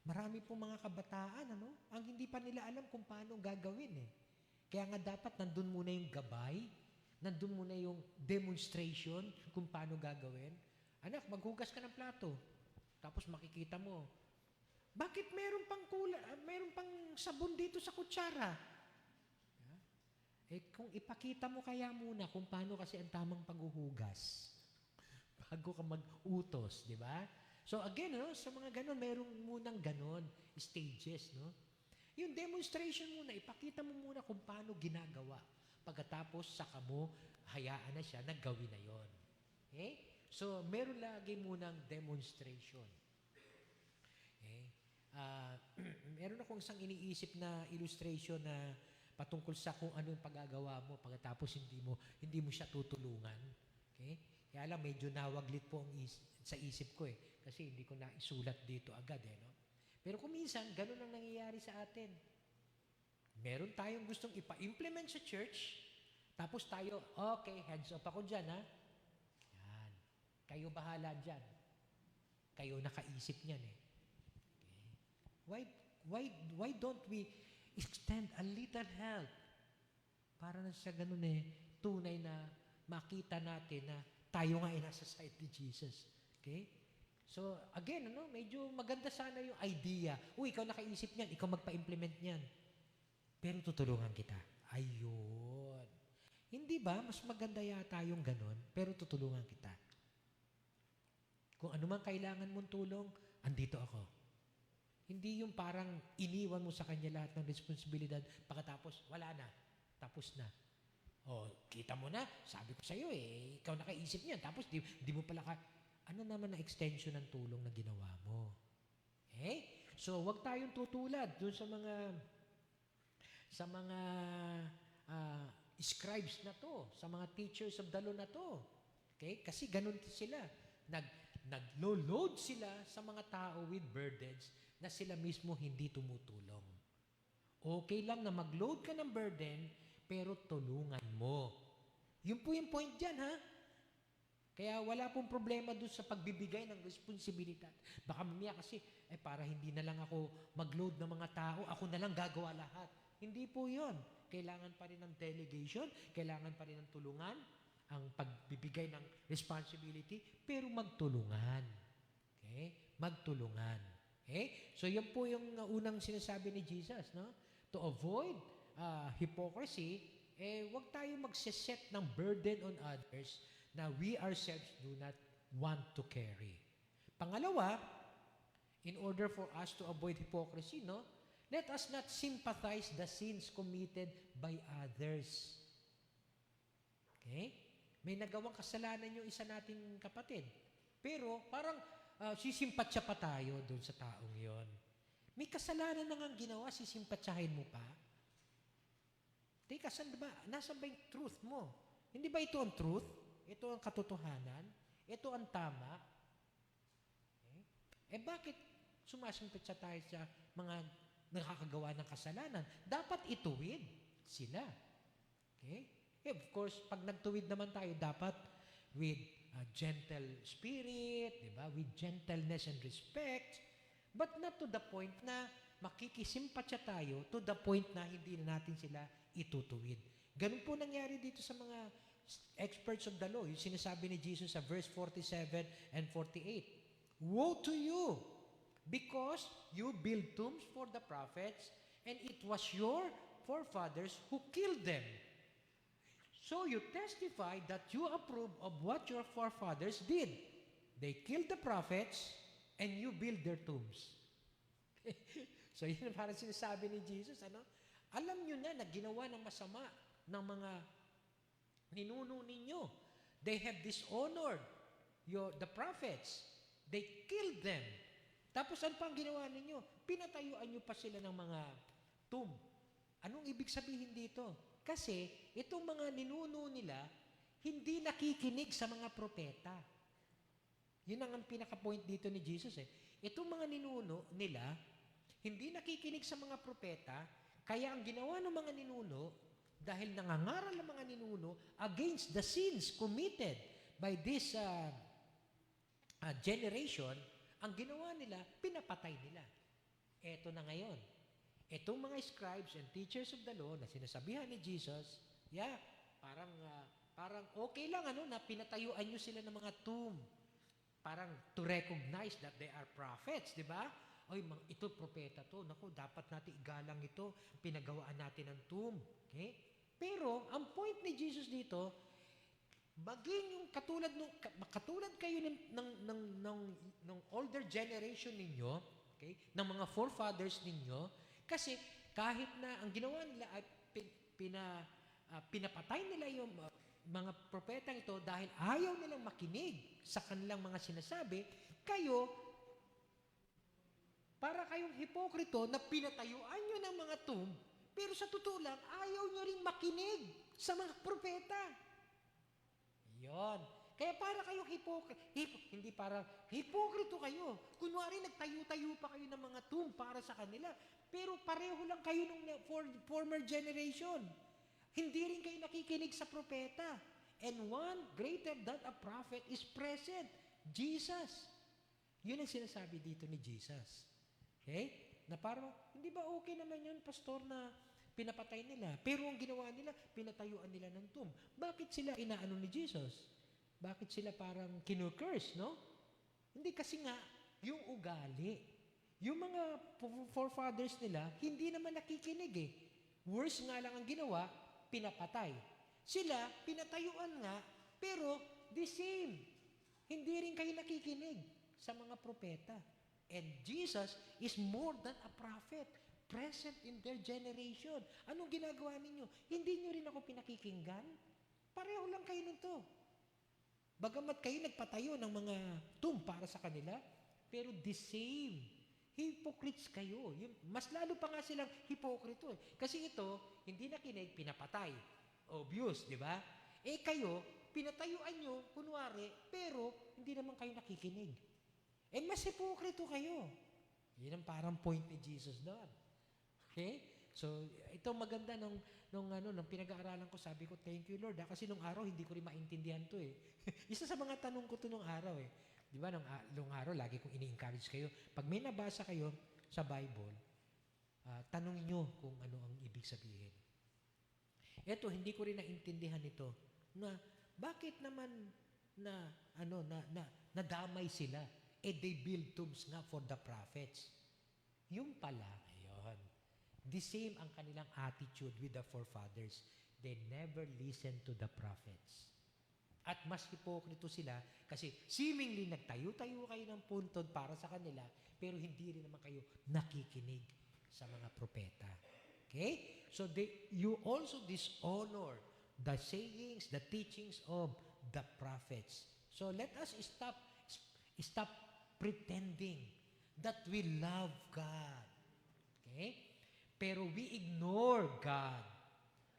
Marami pong mga kabataan, ang hindi pa nila alam kung paano gagawin Kaya nga dapat nandun muna yung gabay, nandun muna yung demonstration kung paano gagawin. Anak, maghugas ka ng plato. Tapos makikita mo, bakit meron pang sabon dito sa kutsara? Kung ipakita mo kaya muna kung paano kasi ang tamang paghuhugas bago ka mag-utos, di ba? So again, sa mga ganon, merong munang ganon, stages, Yung demonstration muna, ipakita mo muna kung paano ginagawa. Pagkatapos, saka mo, hayaan na siya, naggawin na yon. Okay? So, meron lagi munang demonstration. Okay? Meron akong isang iniisip na illustration na patungkol sa kung ano yung paggagawa mo pagkatapos hindi mo siya tutulungan. Okay? Kaya lang, medyo nawaglit po sa isip ko kasi hindi ko na isulat dito agad Pero kung minsan, ganun ang nangyayari sa atin. Meron tayong gustong ipa-implement sa church, tapos tayo, okay, hands up ako dyan, Yan. Kayo bahala dyan. Kayo nakaisip niyan Okay. Why don't we extend a little help para na sa ganun tunay na makita natin na tayo nga ay nasa side ni Jesus. Okay? So, again, medyo maganda sana yung idea. Ikaw nakaisip niyan, ikaw magpa-implement niyan. Pero tutulungan kita. Ayun. Hindi ba? Mas maganda yata yung ganon, pero tutulungan kita. Kung ano man kailangan mong tulong, andito ako. Hindi yung parang iniwan mo sa kanya lahat ng responsibilidad, pagkatapos wala na, tapos na. Kita mo na, sabi ko sa'yo ikaw nakaisip niyan, tapos di mo pala ano naman na extension ng tulong na ginawa mo? Okay? So, wag tayong tutulad dun sa mga scribes na to, sa mga teachers of the law na to. Okay? Kasi ganun sila. Naglo-load sila sa mga tao with burdens na sila mismo hindi tumutulong. Okay lang na mag-load ka ng burden, pero tulungan mo. Yun po yung point dyan, ha? Kaya wala pong problema doon sa pagbibigay ng responsibilidad. Baka mamaya kasi, para hindi na lang ako mag-load ng mga tao, ako na lang gagawa lahat. Hindi po yun. Kailangan pa rin ng delegation, kailangan pa rin ng tulungan, ang pagbibigay ng responsibility, pero magtulungan. Okay? Magtulungan. Okay? So, yan po yung unang sinasabi ni Jesus, no? To avoid hypocrisy, wag tayo magsiset ng burden on others na we ourselves do not want to carry. Pangalawa, in order for us to avoid hypocrisy, no? Let us not sympathize the sins committed by others. Okay? May nagawang kasalanan yung isa nating kapatid. Pero parang sisimpatsya pa tayo doon sa taong yon. May kasalanan na nga ginawa, sisimpatsahin mo pa? Teka, nasaan ba yung truth mo? Hindi ba ito ang truth? Ito ang katotohanan? Ito ang tama? Okay? Bakit sumasimpatsa tayo sa mga nakakagawa ng kasalanan? Dapat ituwid sila. Okay? Of course, pag nagtuwid naman tayo, dapat with a gentle spirit, di ba? With gentleness and respect, but not to the point na makikisimpatya tayo to the point na hindi na natin sila itutuwid. Ganun po nangyari dito sa mga experts of the law. Yung sinasabi ni Jesus sa verse 47 and 48. Woe to you! Because you build tombs for the prophets, and it was your forefathers who killed them. So you testify that you approve of what your forefathers did. They killed the prophets, and you build their tombs. So yun parang sinasabi ni Jesus, alam nyo na ginawa ng masama ng mga ninuno ninyo. They have dishonored the prophets. They killed them. Tapos ano pang ginawa ninyo? Pinatayuan nyo pa sila ng mga tomb. Anong ibig sabihin dito? Kasi itong mga ninuno nila, hindi nakikinig sa mga propeta. Yun ang pinaka-point dito ni Jesus. Itong mga ninuno nila, hindi nakikinig sa mga propeta, kaya ang ginawa ng mga ninuno, dahil nangangaral ang mga ninuno against the sins committed by this generation, ang ginawa nila, pinapatay nila. Eto na ngayon. Etong mga scribes and teachers of the law na sinasabihan ni Jesus, parang okay lang na pinatayuan nyo sila ng mga tomb. Parang to recognize that they are prophets, di ba? Ito propeta to. Naku, dapat natin igalang ito. Pinagawaan natin ng tomb. Okay? Pero, ang point ni Jesus dito, maging yung katulad kayo ng older generation ninyo, okay? Ng mga forefathers ninyo, kasi kahit na ang ginawa nila ay pinapatay nila yung mga propetang ito dahil ayaw nilang makinig sa kanilang mga sinasabi, para kayong hipokrito na pinatayuan nyo ng mga tomb, pero sa totoo lang, ayaw nyo rin makinig sa mga propeta. Yon. Kaya para kayong hipokrito kayo. Kunwari, nagtayo-tayo pa kayo ng mga tomb para sa kanila. Pero pareho lang kayo ng former generation. Hindi rin kayo nakikinig sa propeta. And one greater than a prophet is present. Jesus. Yun ang sinasabi dito ni Jesus. Okay? Na parang, hindi ba okay naman yun, pastor, na pinapatay nila? Pero ang ginawa nila, pinatayuan nila ng tomb. Bakit sila inaano ni Jesus? Bakit sila parang kinukurs, no? Hindi kasi nga, yung ugali. Yung mga forefathers nila, hindi naman nakikinig eh. Worse nga lang ang ginawa, pinapatay. Sila, pinatayuan nga, pero the same. Hindi rin kayo nakikinig sa mga propeta. And Jesus is more than a prophet, present in their generation. Anong ginagawa ninyo? Hindi nyo rin ako pinakikinggan? Pareho lang kayo nito. Bagamat kayo nagpatayo ng mga tomb para sa kanila, pero the same. Hypocrites kayo. Mas lalo pa nga silang hipokrito eh. Kasi ito, hindi nakinig, pinapatay. Obvious, di ba? Eh kayo, pinatayuan nyo, kunwari, pero hindi naman kayo nakikinig. Eh mas hipokrito kayo. Yan ang parang point ni Jesus doon. Okay? So, ito maganda nung pinag-aaralan ko, sabi ko, thank you Lord. Kasi nung araw, hindi ko rin maintindihan to eh. Isa sa mga tanong ko to nung araw eh. Di ba, nung araw, lagi kong ini-encourage kayo. Pag may nabasa kayo sa Bible, tanong nyo kung ano ang ibig sabihin. Ito, hindi ko rin naintindihan ito na bakit naman nadamay sila? Eh, they build tombs nga for the prophets. Yung pala, ayun. The same ang kanilang attitude with the forefathers. They never listen to the prophets. At mas hipokrito sila kasi seemingly nagtayo-tayo kayo ng puntod para sa kanila pero hindi rin naman kayo nakikinig sa mga propeta. Okay? So you also dishonor the sayings, the teachings of the prophets. So let us stop pretending that we love God. Okay? Pero we ignore God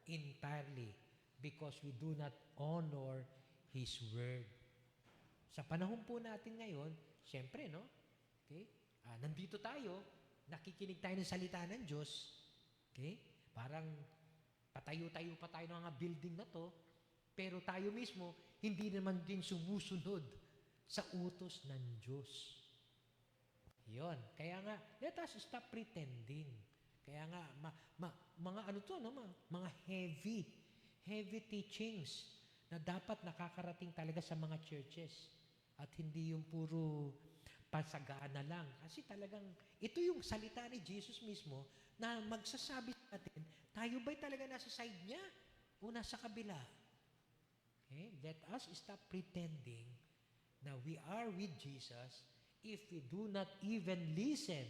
entirely because we do not honor His Word. Sa panahon po natin ngayon, siyempre, no? Okay? Nandito tayo, nakikinig tayo ng salita ng Diyos. Okay? Parang patayo-tayo pa tayo ng mga building na to, pero tayo mismo, hindi naman din sumusunod sa utos ng Diyos. Yun. Kaya nga, let us stop pretending. Kaya nga, mga ano to, no? Mga heavy teachings na dapat nakakarating talaga sa mga churches. At hindi yung puro pasagaan na lang. Kasi talagang, ito yung salita ni Jesus mismo na magsasabi natin, tayo ba'y talaga nasa side niya o nasa kabila? Okay? Let us stop pretending na we are with Jesus if we do not even listen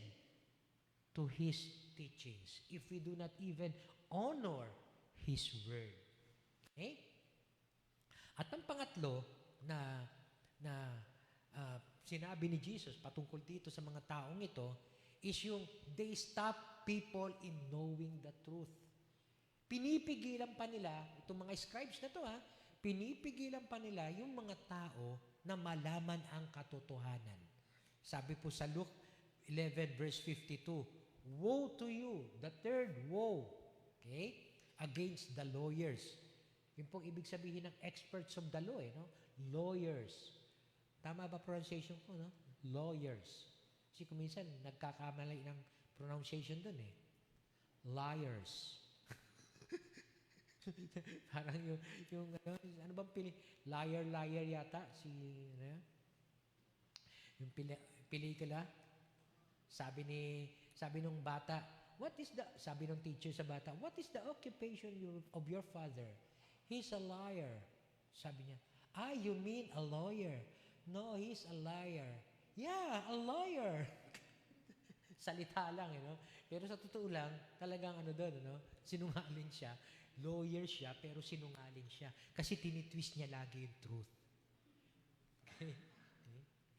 to His teachings, if we do not even honor His Word. Okay? At ang pangatlo na sinabi ni Jesus patungkol dito sa mga taong ito is yung they stop people in knowing the truth. Pinipigilan pa nila, itong mga scribes na to pinipigilan pa nila yung mga tao na malaman ang katotohanan. Sabi po sa Luke 11 verse 52, woe to you, the third woe, okay, against the lawyers. Yun pong ibig sabihin ng experts of the law, no? Lawyers. Tama ba pronunciation ko, no? Lawyers. Kasi kung minsan, nagkakamali ng pronunciation dun Liars. Parang ano bang liar yata, yung pelikula, sabi nung bata, sabi nung teacher sa bata, what is the occupation of your father? He's a liar. Sabi niya, you mean a lawyer? No, he's a liar. Yeah, a lawyer. Salita lang, Pero sa totoo lang, talagang sinungaling siya. Lawyer siya, pero sinungaling siya. Kasi tinitwist niya lagi yung truth. Okay?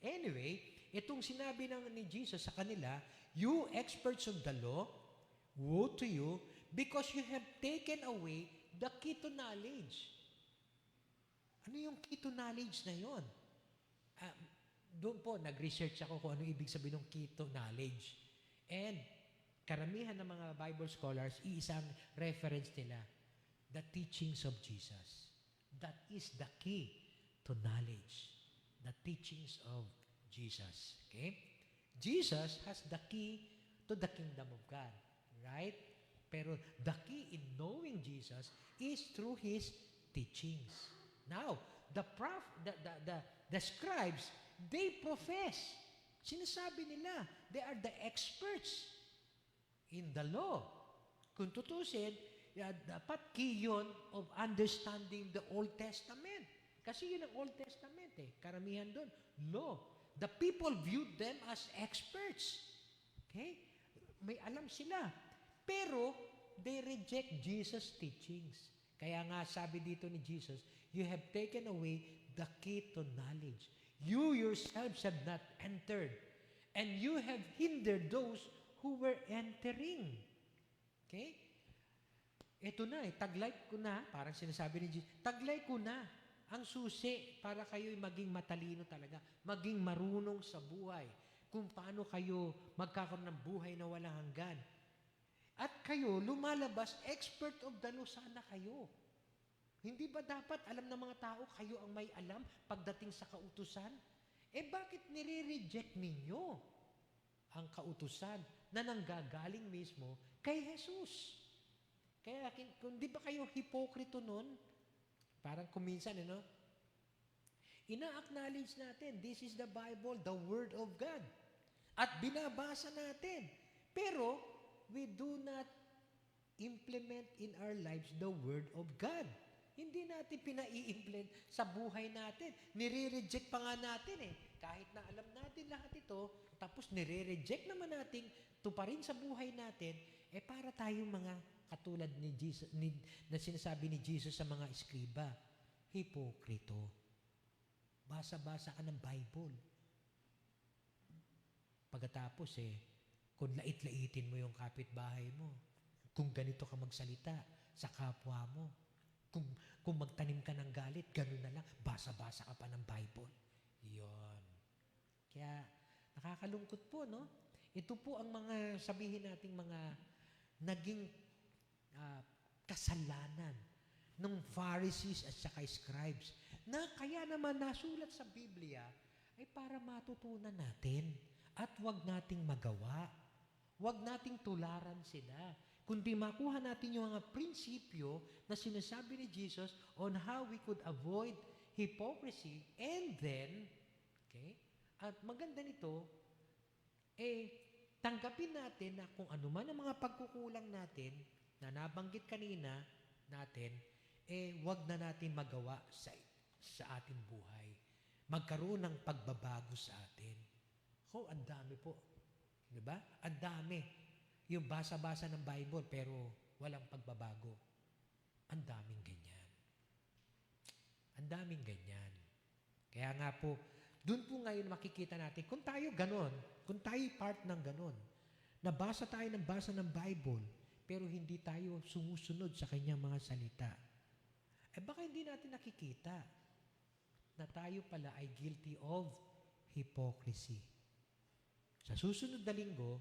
Anyway, itong sinabi ni Jesus sa kanila, you experts of the law, woe to you, because you have taken away the key to knowledge. Ano yung key to knowledge na yon? Doon po, nag-research ako kung ano ibig sabihin ng key to knowledge. And karamihan ng mga Bible scholars, iisang reference nila, the teachings of Jesus. That is the key to knowledge. The teachings of Jesus. Okay? Jesus has the key to the kingdom of God. Right? Pero the key in knowing Jesus is through His teachings. Now, the scribes, they profess. Sinasabi nila, they are the experts in the law. Kung tutusin, dapat key yun of understanding the Old Testament. Kasi yun ang Old Testament eh. Karamihan doon, law. The people viewed them as experts. Okay? May alam sila. Pero, they reject Jesus' teachings. Kaya nga sabi dito ni Jesus, you have taken away the key to knowledge. You yourselves have not entered. And you have hindered those who were entering. Okay? Ito na taglay ko na, parang sinasabi ni Jesus, taglay ko na ang susi para kayo'y maging matalino talaga, maging marunong sa buhay, kung paano kayo magkakaroon ng buhay na walang hanggan. At kayo, lumalabas, expert of the law sana kayo. Hindi ba dapat alam ng mga tao, kayo ang may alam pagdating sa kautusan? Bakit nire-reject ninyo ang kautusan na nanggagaling mismo kay Jesus? Kaya kung di ba kayo hipokrito nun, parang kuminsan, ina-acknowledge natin, this is the Bible, the Word of God. At binabasa natin. Pero, we do not implement in our lives the Word of God. Hindi natin pinai-implement sa buhay natin. Nire-reject pa nga natin Kahit na alam natin lahat ito, tapos nire-reject naman natin tuparin sa buhay natin, para tayong mga katulad ni Jesus, na sinasabi ni Jesus sa mga eskriba, hipokrito. Basa-basa ka ng Bible. Pagkatapos kung lait-laitin mo yung kapitbahay mo, kung ganito ka magsalita sa kapwa mo, kung magtanim ka ng galit, gano'n na lang, basa-basa ka pa ng Bible. Iyon. Kaya, nakakalungkot po, no? Ito po ang mga, sabihin nating mga naging kasalanan ng Pharisees at saka scribes na kaya naman nasulat sa Biblia ay para matutunan natin at wag nating magawa. Wag nating tularan sila. Kundi makuha natin yung mga prinsipyo na sinasabi ni Jesus on how we could avoid hypocrisy and then, at maganda nito, tanggapin natin na kung ano man ang mga pagkukulang natin na nabanggit kanina natin, wag na natin magawa sa ating buhay. Magkaroon ng pagbabago sa atin. Ang dami po. Diba? Ang dami. Yung basa-basa ng Bible pero walang pagbabago. Ang daming ganyan. Ang daming ganyan. Kaya nga po, doon po ngayon makikita natin, kung tayo ganon, kung tayo part ng ganon, nabasa tayo ng basa ng Bible, pero hindi tayo sumusunod sa kanyang mga salita, baka hindi natin nakikita na tayo pala ay guilty of hypocrisy. Sa susunod na linggo,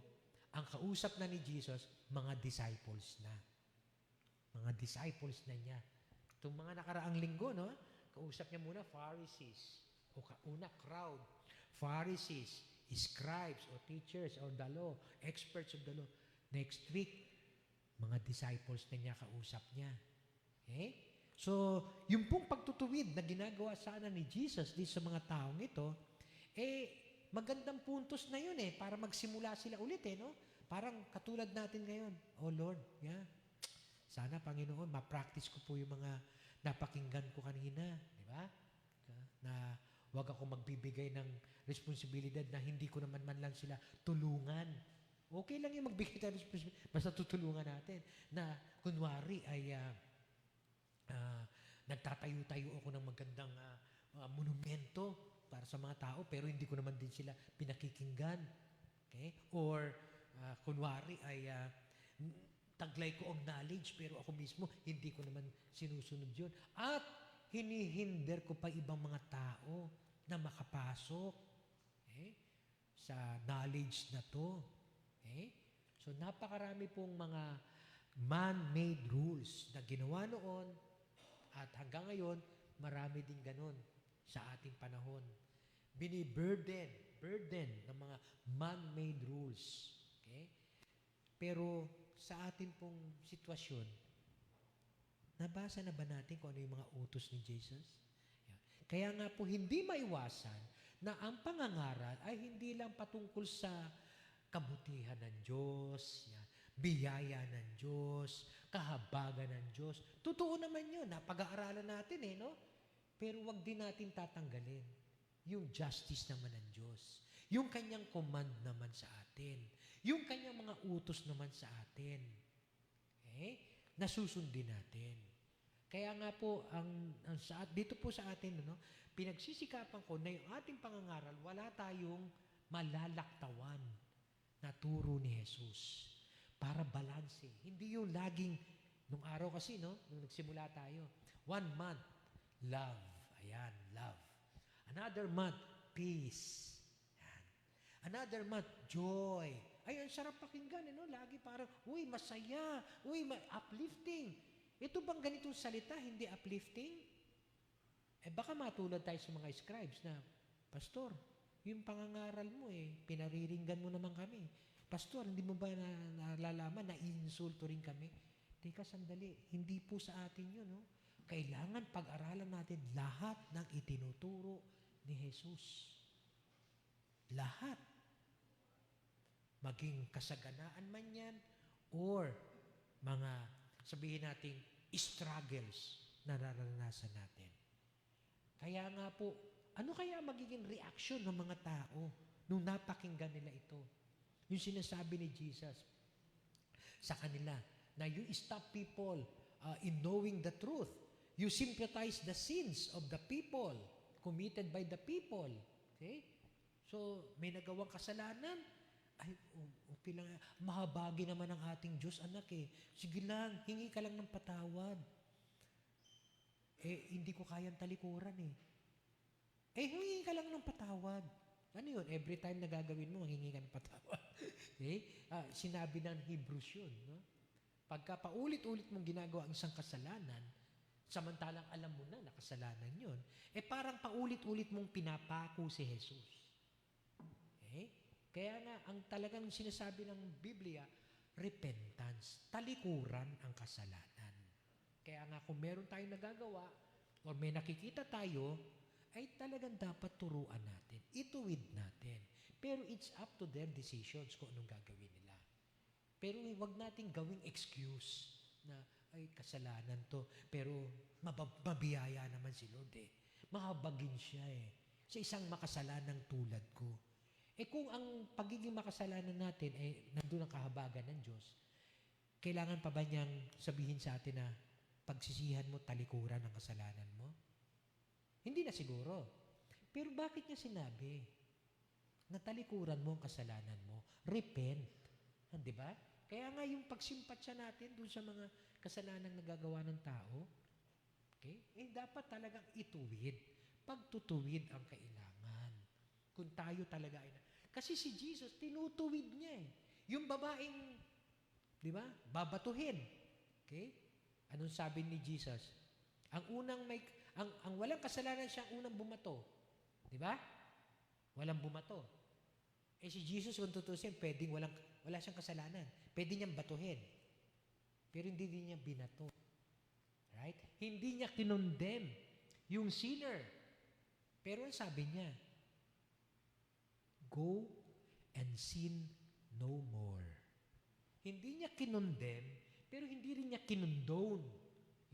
ang kausap na ni Jesus, mga disciples na. Mga disciples na niya. Itong mga nakaraang linggo, kausap niya muna Pharisees. Una, crowd. Pharisees, scribes or teachers or the law, experts of the law. Next week, mga disciples na niya kausap niya. Okay? So, yung pong pagtutuwid na ginagawa sana ni Jesus dito sa mga taong ito, magandang puntos na yun para magsimula sila ulit Parang katulad natin ngayon. Oh Lord, sana Panginoon, ma-practice ko po yung mga napakinggan ko kanina. Di ba? Na wag ako magbibigay ng responsibilidad na hindi ko naman man lang sila tulungan. Okay lang yung magbigay tayo ng responsibilidad, basta tutulungan natin. Na kunwari ay nagtatayo-tayo ako ng magandang monumento para sa mga tao, pero hindi ko naman din sila pinakikinggan. Okay? Or kunwari ay taglay ko ang knowledge, pero ako mismo hindi ko naman sinusunod yun. At hinihinder ko pa ibang mga tao na makapasok sa knowledge na to. So napakarami pong mga man-made rules na ginawa noon at hanggang ngayon, marami din ganun sa ating panahon. Biniburden ng mga man-made rules. Pero sa ating pong sitwasyon, nabasa na ba natin kung ano yung mga utos ni Jesus? Kaya nga po, hindi maiwasan na ang pangangaral ay hindi lang patungkol sa kabutihan ng Diyos, yan, biyaya ng Diyos, kahabagan ng Diyos. Totoo naman yun, napag-aaralan natin no? Pero wag din natin tatanggalin yung justice naman ng Diyos, yung kanyang command naman sa atin, yung kanyang mga utos naman sa atin. Okay? Nasusundin natin. Kaya nga po, dito po sa atin, pinagsisikapan ko na yung ating pangangaral, wala tayong malalaktawan na turo ni Jesus. Para balanse. Hindi yung laging, nung araw kasi, nung nagsimula tayo, 1 month, love. Ayan, love. Another month, peace. Ayan. Another month, joy. Ay, ang sarap pakinggan, lagi parang, masaya, uplifting. Ito bang ganitong salita, hindi uplifting? Baka matulad tayo sa mga scribes na, Pastor, yung pangangaral mo pinariringgan mo naman kami. Pastor, hindi mo ba nalalaman na iinsulto rin kami? Teka, sandali. Hindi po sa atin yun, Kailangan pag-aralan natin lahat ng itinuturo ni Jesus. Lahat. Maging kasaganaan man yan or mga, sabihin nating, struggles na nararanasan natin. Kaya nga po, ano kaya magiging reaction ng mga tao nung napakinggan nila ito? Yung sinasabi ni Jesus sa kanila, na you stop people in knowing the truth. You sympathize the sins of the people committed by the people. Okay? So, may nagawang kasalanan, ay, okay lang, mahabagi naman ang ating Diyos, anak Sige lang, hingi ka lang ng patawad. Hindi ko kayang talikuran hingi ka lang ng patawad. Ano yun? Every time na gagawin mo, hingi ka ng patawad. Okay? Sinabi ng Hebrews yun. Pagka paulit-ulit mong ginagawa ang isang kasalanan, samantalang alam mo na kasalanan yun, parang paulit-ulit mong pinapako si Jesus. Okay? Kaya nga, ang talagang sinasabi ng Biblia, repentance, talikuran ang kasalanan. Kaya nga, kung meron tayong nagagawa, o may nakikita tayo, ay talagang dapat turuan natin, ituwid natin. Pero it's up to their decisions kung anong gagawin nila. Pero wag nating gawing excuse na, ay, kasalanan to. Pero mabiyaya naman si Lord Mahabagin siya sa isang makasalanang tulad ko. Kung ang pagiging makasalanan natin nandun ang kahabagan ng Diyos, kailangan pa ba niyang sabihin sa atin na pagsisihan mo, talikuran ang kasalanan mo? Hindi na siguro. Pero bakit niya sinabi na talikuran mo ang kasalanan mo? Repent. Di ba? Kaya nga yung pagsimpatya natin dun sa mga kasalanang nagagawa ng tao, okay? Dapat talagang ituwid. Pagtutuwid ang kailangan. Kung tayo talaga kasi si Jesus, tinutuwid niya Yung babaeng, di ba? Babatuhin. Okay? Anong sabi ni Jesus? Ang walang kasalanan siya ang unang bumato. Di ba? Walang bumato. Si Jesus, kung tutusin, wala siyang kasalanan. Pwede niyang batuhin. Pero hindi din niya binato. Right? Hindi niya kinondemn yung sinner. Pero ang sabi niya, go and sin no more. Hindi niya kinondemn, pero hindi rin niya kinondone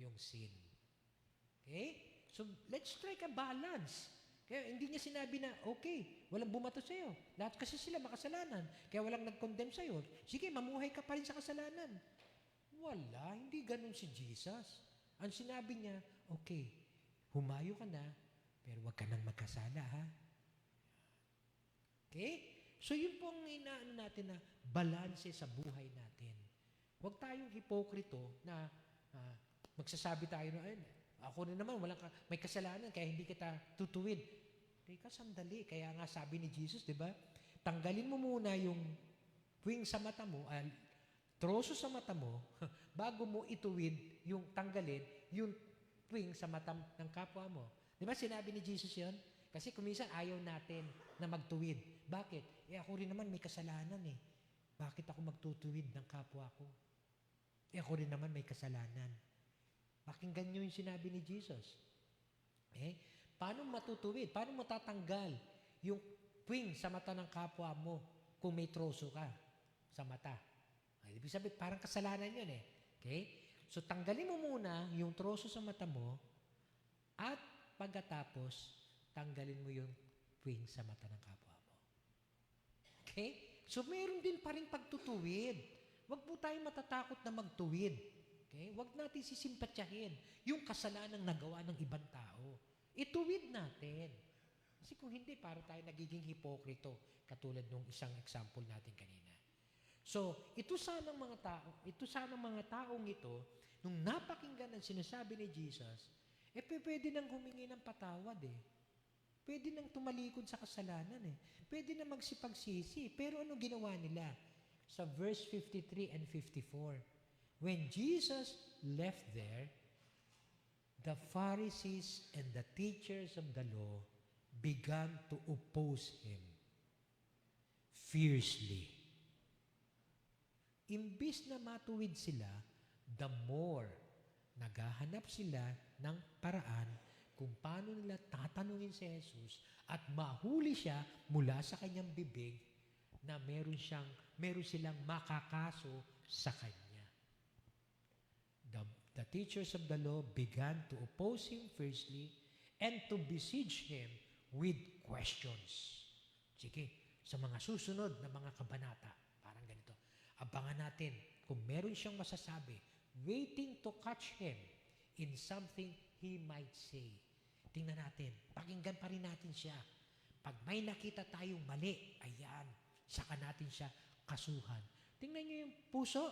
yung sin. Okay? So, let's strike a balance. Kaya hindi niya sinabi na, okay, walang bumato sa'yo. Lahat kasi sila makasalanan. Kaya walang nag-condemn sa'yo. Sige, mamuhay ka pa rin sa kasalanan. Wala, hindi ganun si Jesus. Ang sinabi niya, okay, humayo ka na, pero wag ka nang magkasala, ha? Okay? So, yun po ang inaano natin na balanse sa buhay natin. Huwag tayong hipokrito na magsasabi tayo na, ako na naman, may kasalanan, kaya hindi kita tutuwid. Teka, sandali. Kaya nga sabi ni Jesus, di ba? Tanggalin mo muna yung puwing sa mata mo, troso sa mata mo, bago mo ituwid yung tanggalin, yung puwing sa mata ng kapwa mo. Di ba sinabi ni Jesus yun? Kasi kuminsan ayaw natin na magtuwid. Bakit? Ako rin naman may kasalanan Bakit ako magtutuwid ng kapwa ko? Ako rin naman may kasalanan. Pakinggan nyo yung sinabi ni Jesus. Paano matutuwid? Paano matatanggal yung twing sa mata ng kapwa mo kung may troso ka sa mata. Ay, ibig sabihin, parang kasalanan yun eh. Okay? So, tanggalin mo muna yung troso sa mata mo at pagkatapos, tanggalin mo yung twing sa mata ng kapwa mo. Okay? So, meron din pa rin pagtutuwid. Huwag po tayong matatakot na magtuwid. Okay? Huwag natin sisimpatyahin yung kasalanang nagawa ng ibang tao. Ituwid natin. Kasi kung hindi, para tayo nagiging hipokrito, katulad nung isang example natin kanina. So, ito sanang mga taong ito, nung napakinggan ang sinasabi ni Jesus, pwede nang humingi ng patawad eh. Pwede nang tumalikod sa kasalanan eh. Pwede na magsipagsisi. Pero ano ginawa nila? Sa verse 53 and 54. When Jesus left there, the Pharisees and the teachers of the law began to oppose him fiercely. Imbis na matuwid sila, the more naghahanap sila ng paraan kung paano nila tatanungin si Jesus at mahuli siya mula sa kanyang bibig na meron silang makakaso sa kanya. The teachers of the law began to oppose him fiercely and to besiege him with questions. Sige, sa mga susunod na mga kabanata, parang ganito, abangan natin kung meron siyang masasabi, waiting to catch him in something he might say. Tingnan natin, pakinggan pa rin natin siya. Pag may nakita tayong mali, ayan, saka natin siya kasuhan. Tingnan niyo yung puso,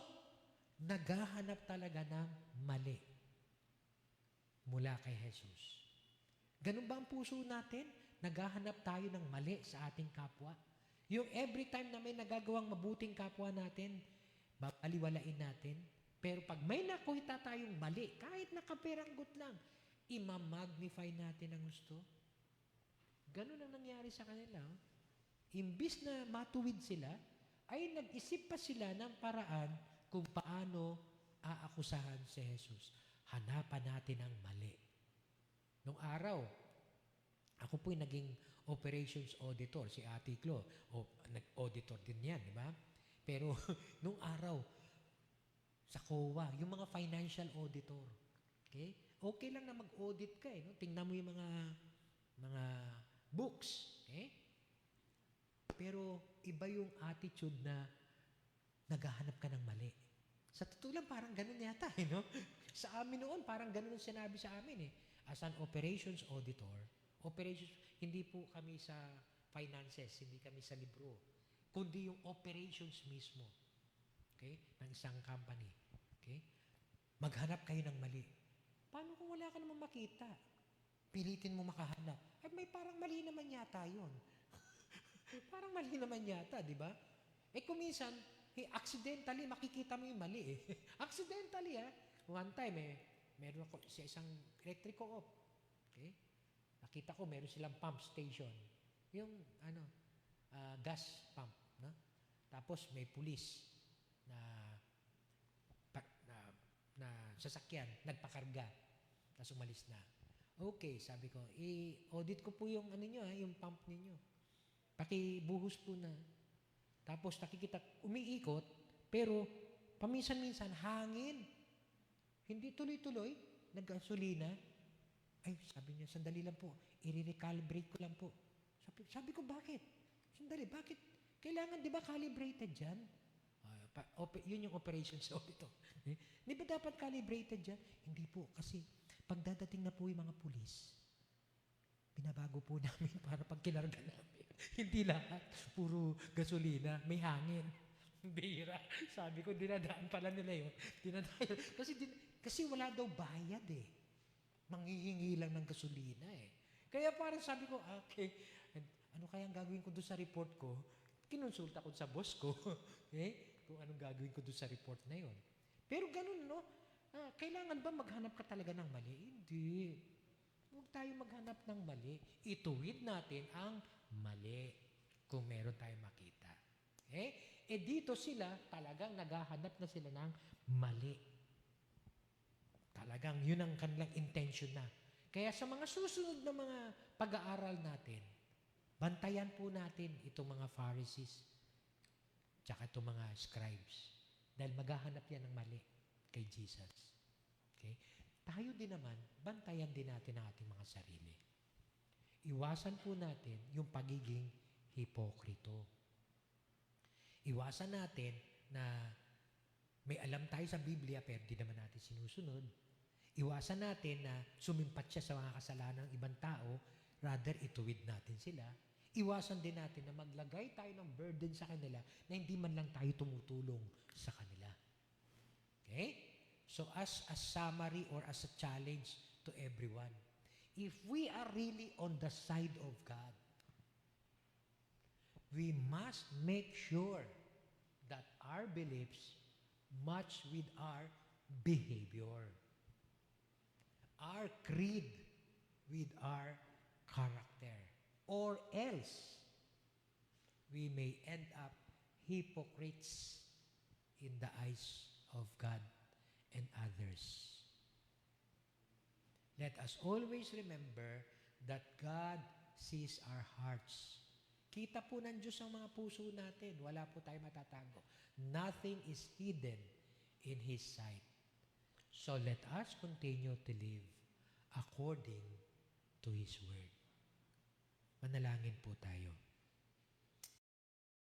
naghahanap talaga ng mali mula kay Jesus. Ganun ba ang puso natin? Naghahanap tayo ng mali sa ating kapwa. Yung every time na may nagagawang mabuting kapwa natin, babaliwalain natin. Pero pag may nakita tayong mali, kahit nakaperanggot lang, imamagnify natin ang gusto. Ganun ang nangyari sa kanila. Imbis na matuwid sila, ay nag-isip pa sila ng paraan kung paano aakusahan si Jesus. Hanapan natin ang mali. Nung araw, ako po'y naging operations auditor, si Ate Clo. Nag-auditor din yan, di ba? Pero nung araw, sa COA, yung mga financial auditor, okay? Okay lang na mag-audit ka eh. No? Tingnan mo yung mga books. Okay? Pero iba yung attitude na naghahanap ka ng mali. Sa totoo lang, parang ganun yata. Eh, no? Sa amin noon, parang ganun ang sinabi sa amin. Eh. As an operations auditor, hindi po kami sa finances, hindi kami sa libro, kundi yung operations mismo. Okay? Ng isang company. Okay? Maghanap kayo ng mali. Paano kung wala ka naman makita? Pilitin mo makahanap. Ay, may parang mali naman yata yun. Parang mali naman yata, di ba? Kung minsan, accidentally, makikita mo yung mali eh. Accidentally, One time, meron ako sa isang electric co-op. Okay? Nakita ko, meron silang pump station. Yung, gas pump. No? Tapos, may pulis na sasakyan, nagpakarga, tapos umalis na. Okay, sabi ko, i-audit ko po yung yung pump ninyo. Pakibuhos po na. Tapos nakikita, umiikot, pero paminsan-minsan, hangin. Hindi tuloy-tuloy, naggasolina. Ay, sabi niya, sandali lang po, i-recalibrate ko lang po. Sabi ko, bakit? Sandali, bakit? Kailangan, di ba, calibrated dyan? Yun yung operations auditor. Di ba dapat calibrated dyan? Hindi po, kasi pagdadating na po yung mga pulis, binabago po namin para pag kinarga namin. Hindi lahat, puro gasolina, may hangin. Bira. Sabi ko, dinadaan pala nila yun. Kasi wala daw bayad eh. Manghihingi lang ng gasolina eh. Kaya parang sabi ko, okay, ano kayang gagawin ko doon sa report ko? Kinonsulta ko sa boss ko. Okay? Kung anong gagawin ko doon sa report na yun. Pero ganun, no? Kailangan ba maghanap ka talaga ng mali? Hindi. Huwag tayo maghanap ng mali. Ituwid natin ang mali kung meron tayong makita. Okay? Dito sila, talagang naghahanap na sila ng mali. Talagang yun ang kanilang intention na. Kaya sa mga susunod na mga pag-aaral natin, Bantayan po natin itong mga Pharisees tsaka itong mga scribes. Dahil maghahanap yan ng mali kay Jesus. Okay? Tayo din naman, bantayan din natin ang ating mga sarili. Iwasan po natin yung pagiging hipokrito. Iwasan natin na may alam tayo sa Biblia pero di naman natin sinusunod. Iwasan natin na sumimpat siya sa mga kasalanan ng ibang tao, rather ituwid natin sila. Iwasan din natin na maglagay tayo ng burden sa kanila na hindi man lang tayo tumutulong sa kanila. Okay? So as a summary or as a challenge to everyone, if we are really on the side of God, we must make sure that our beliefs match with our behavior, our creed with our character. Or else, we may end up hypocrites in the eyes of God and others. Let us always remember that God sees our hearts. Kita po ng Diyos ang mga puso natin. Wala po tayo matatago. Nothing is hidden in His sight. So let us continue to live according to His Word. Manalangin po tayo.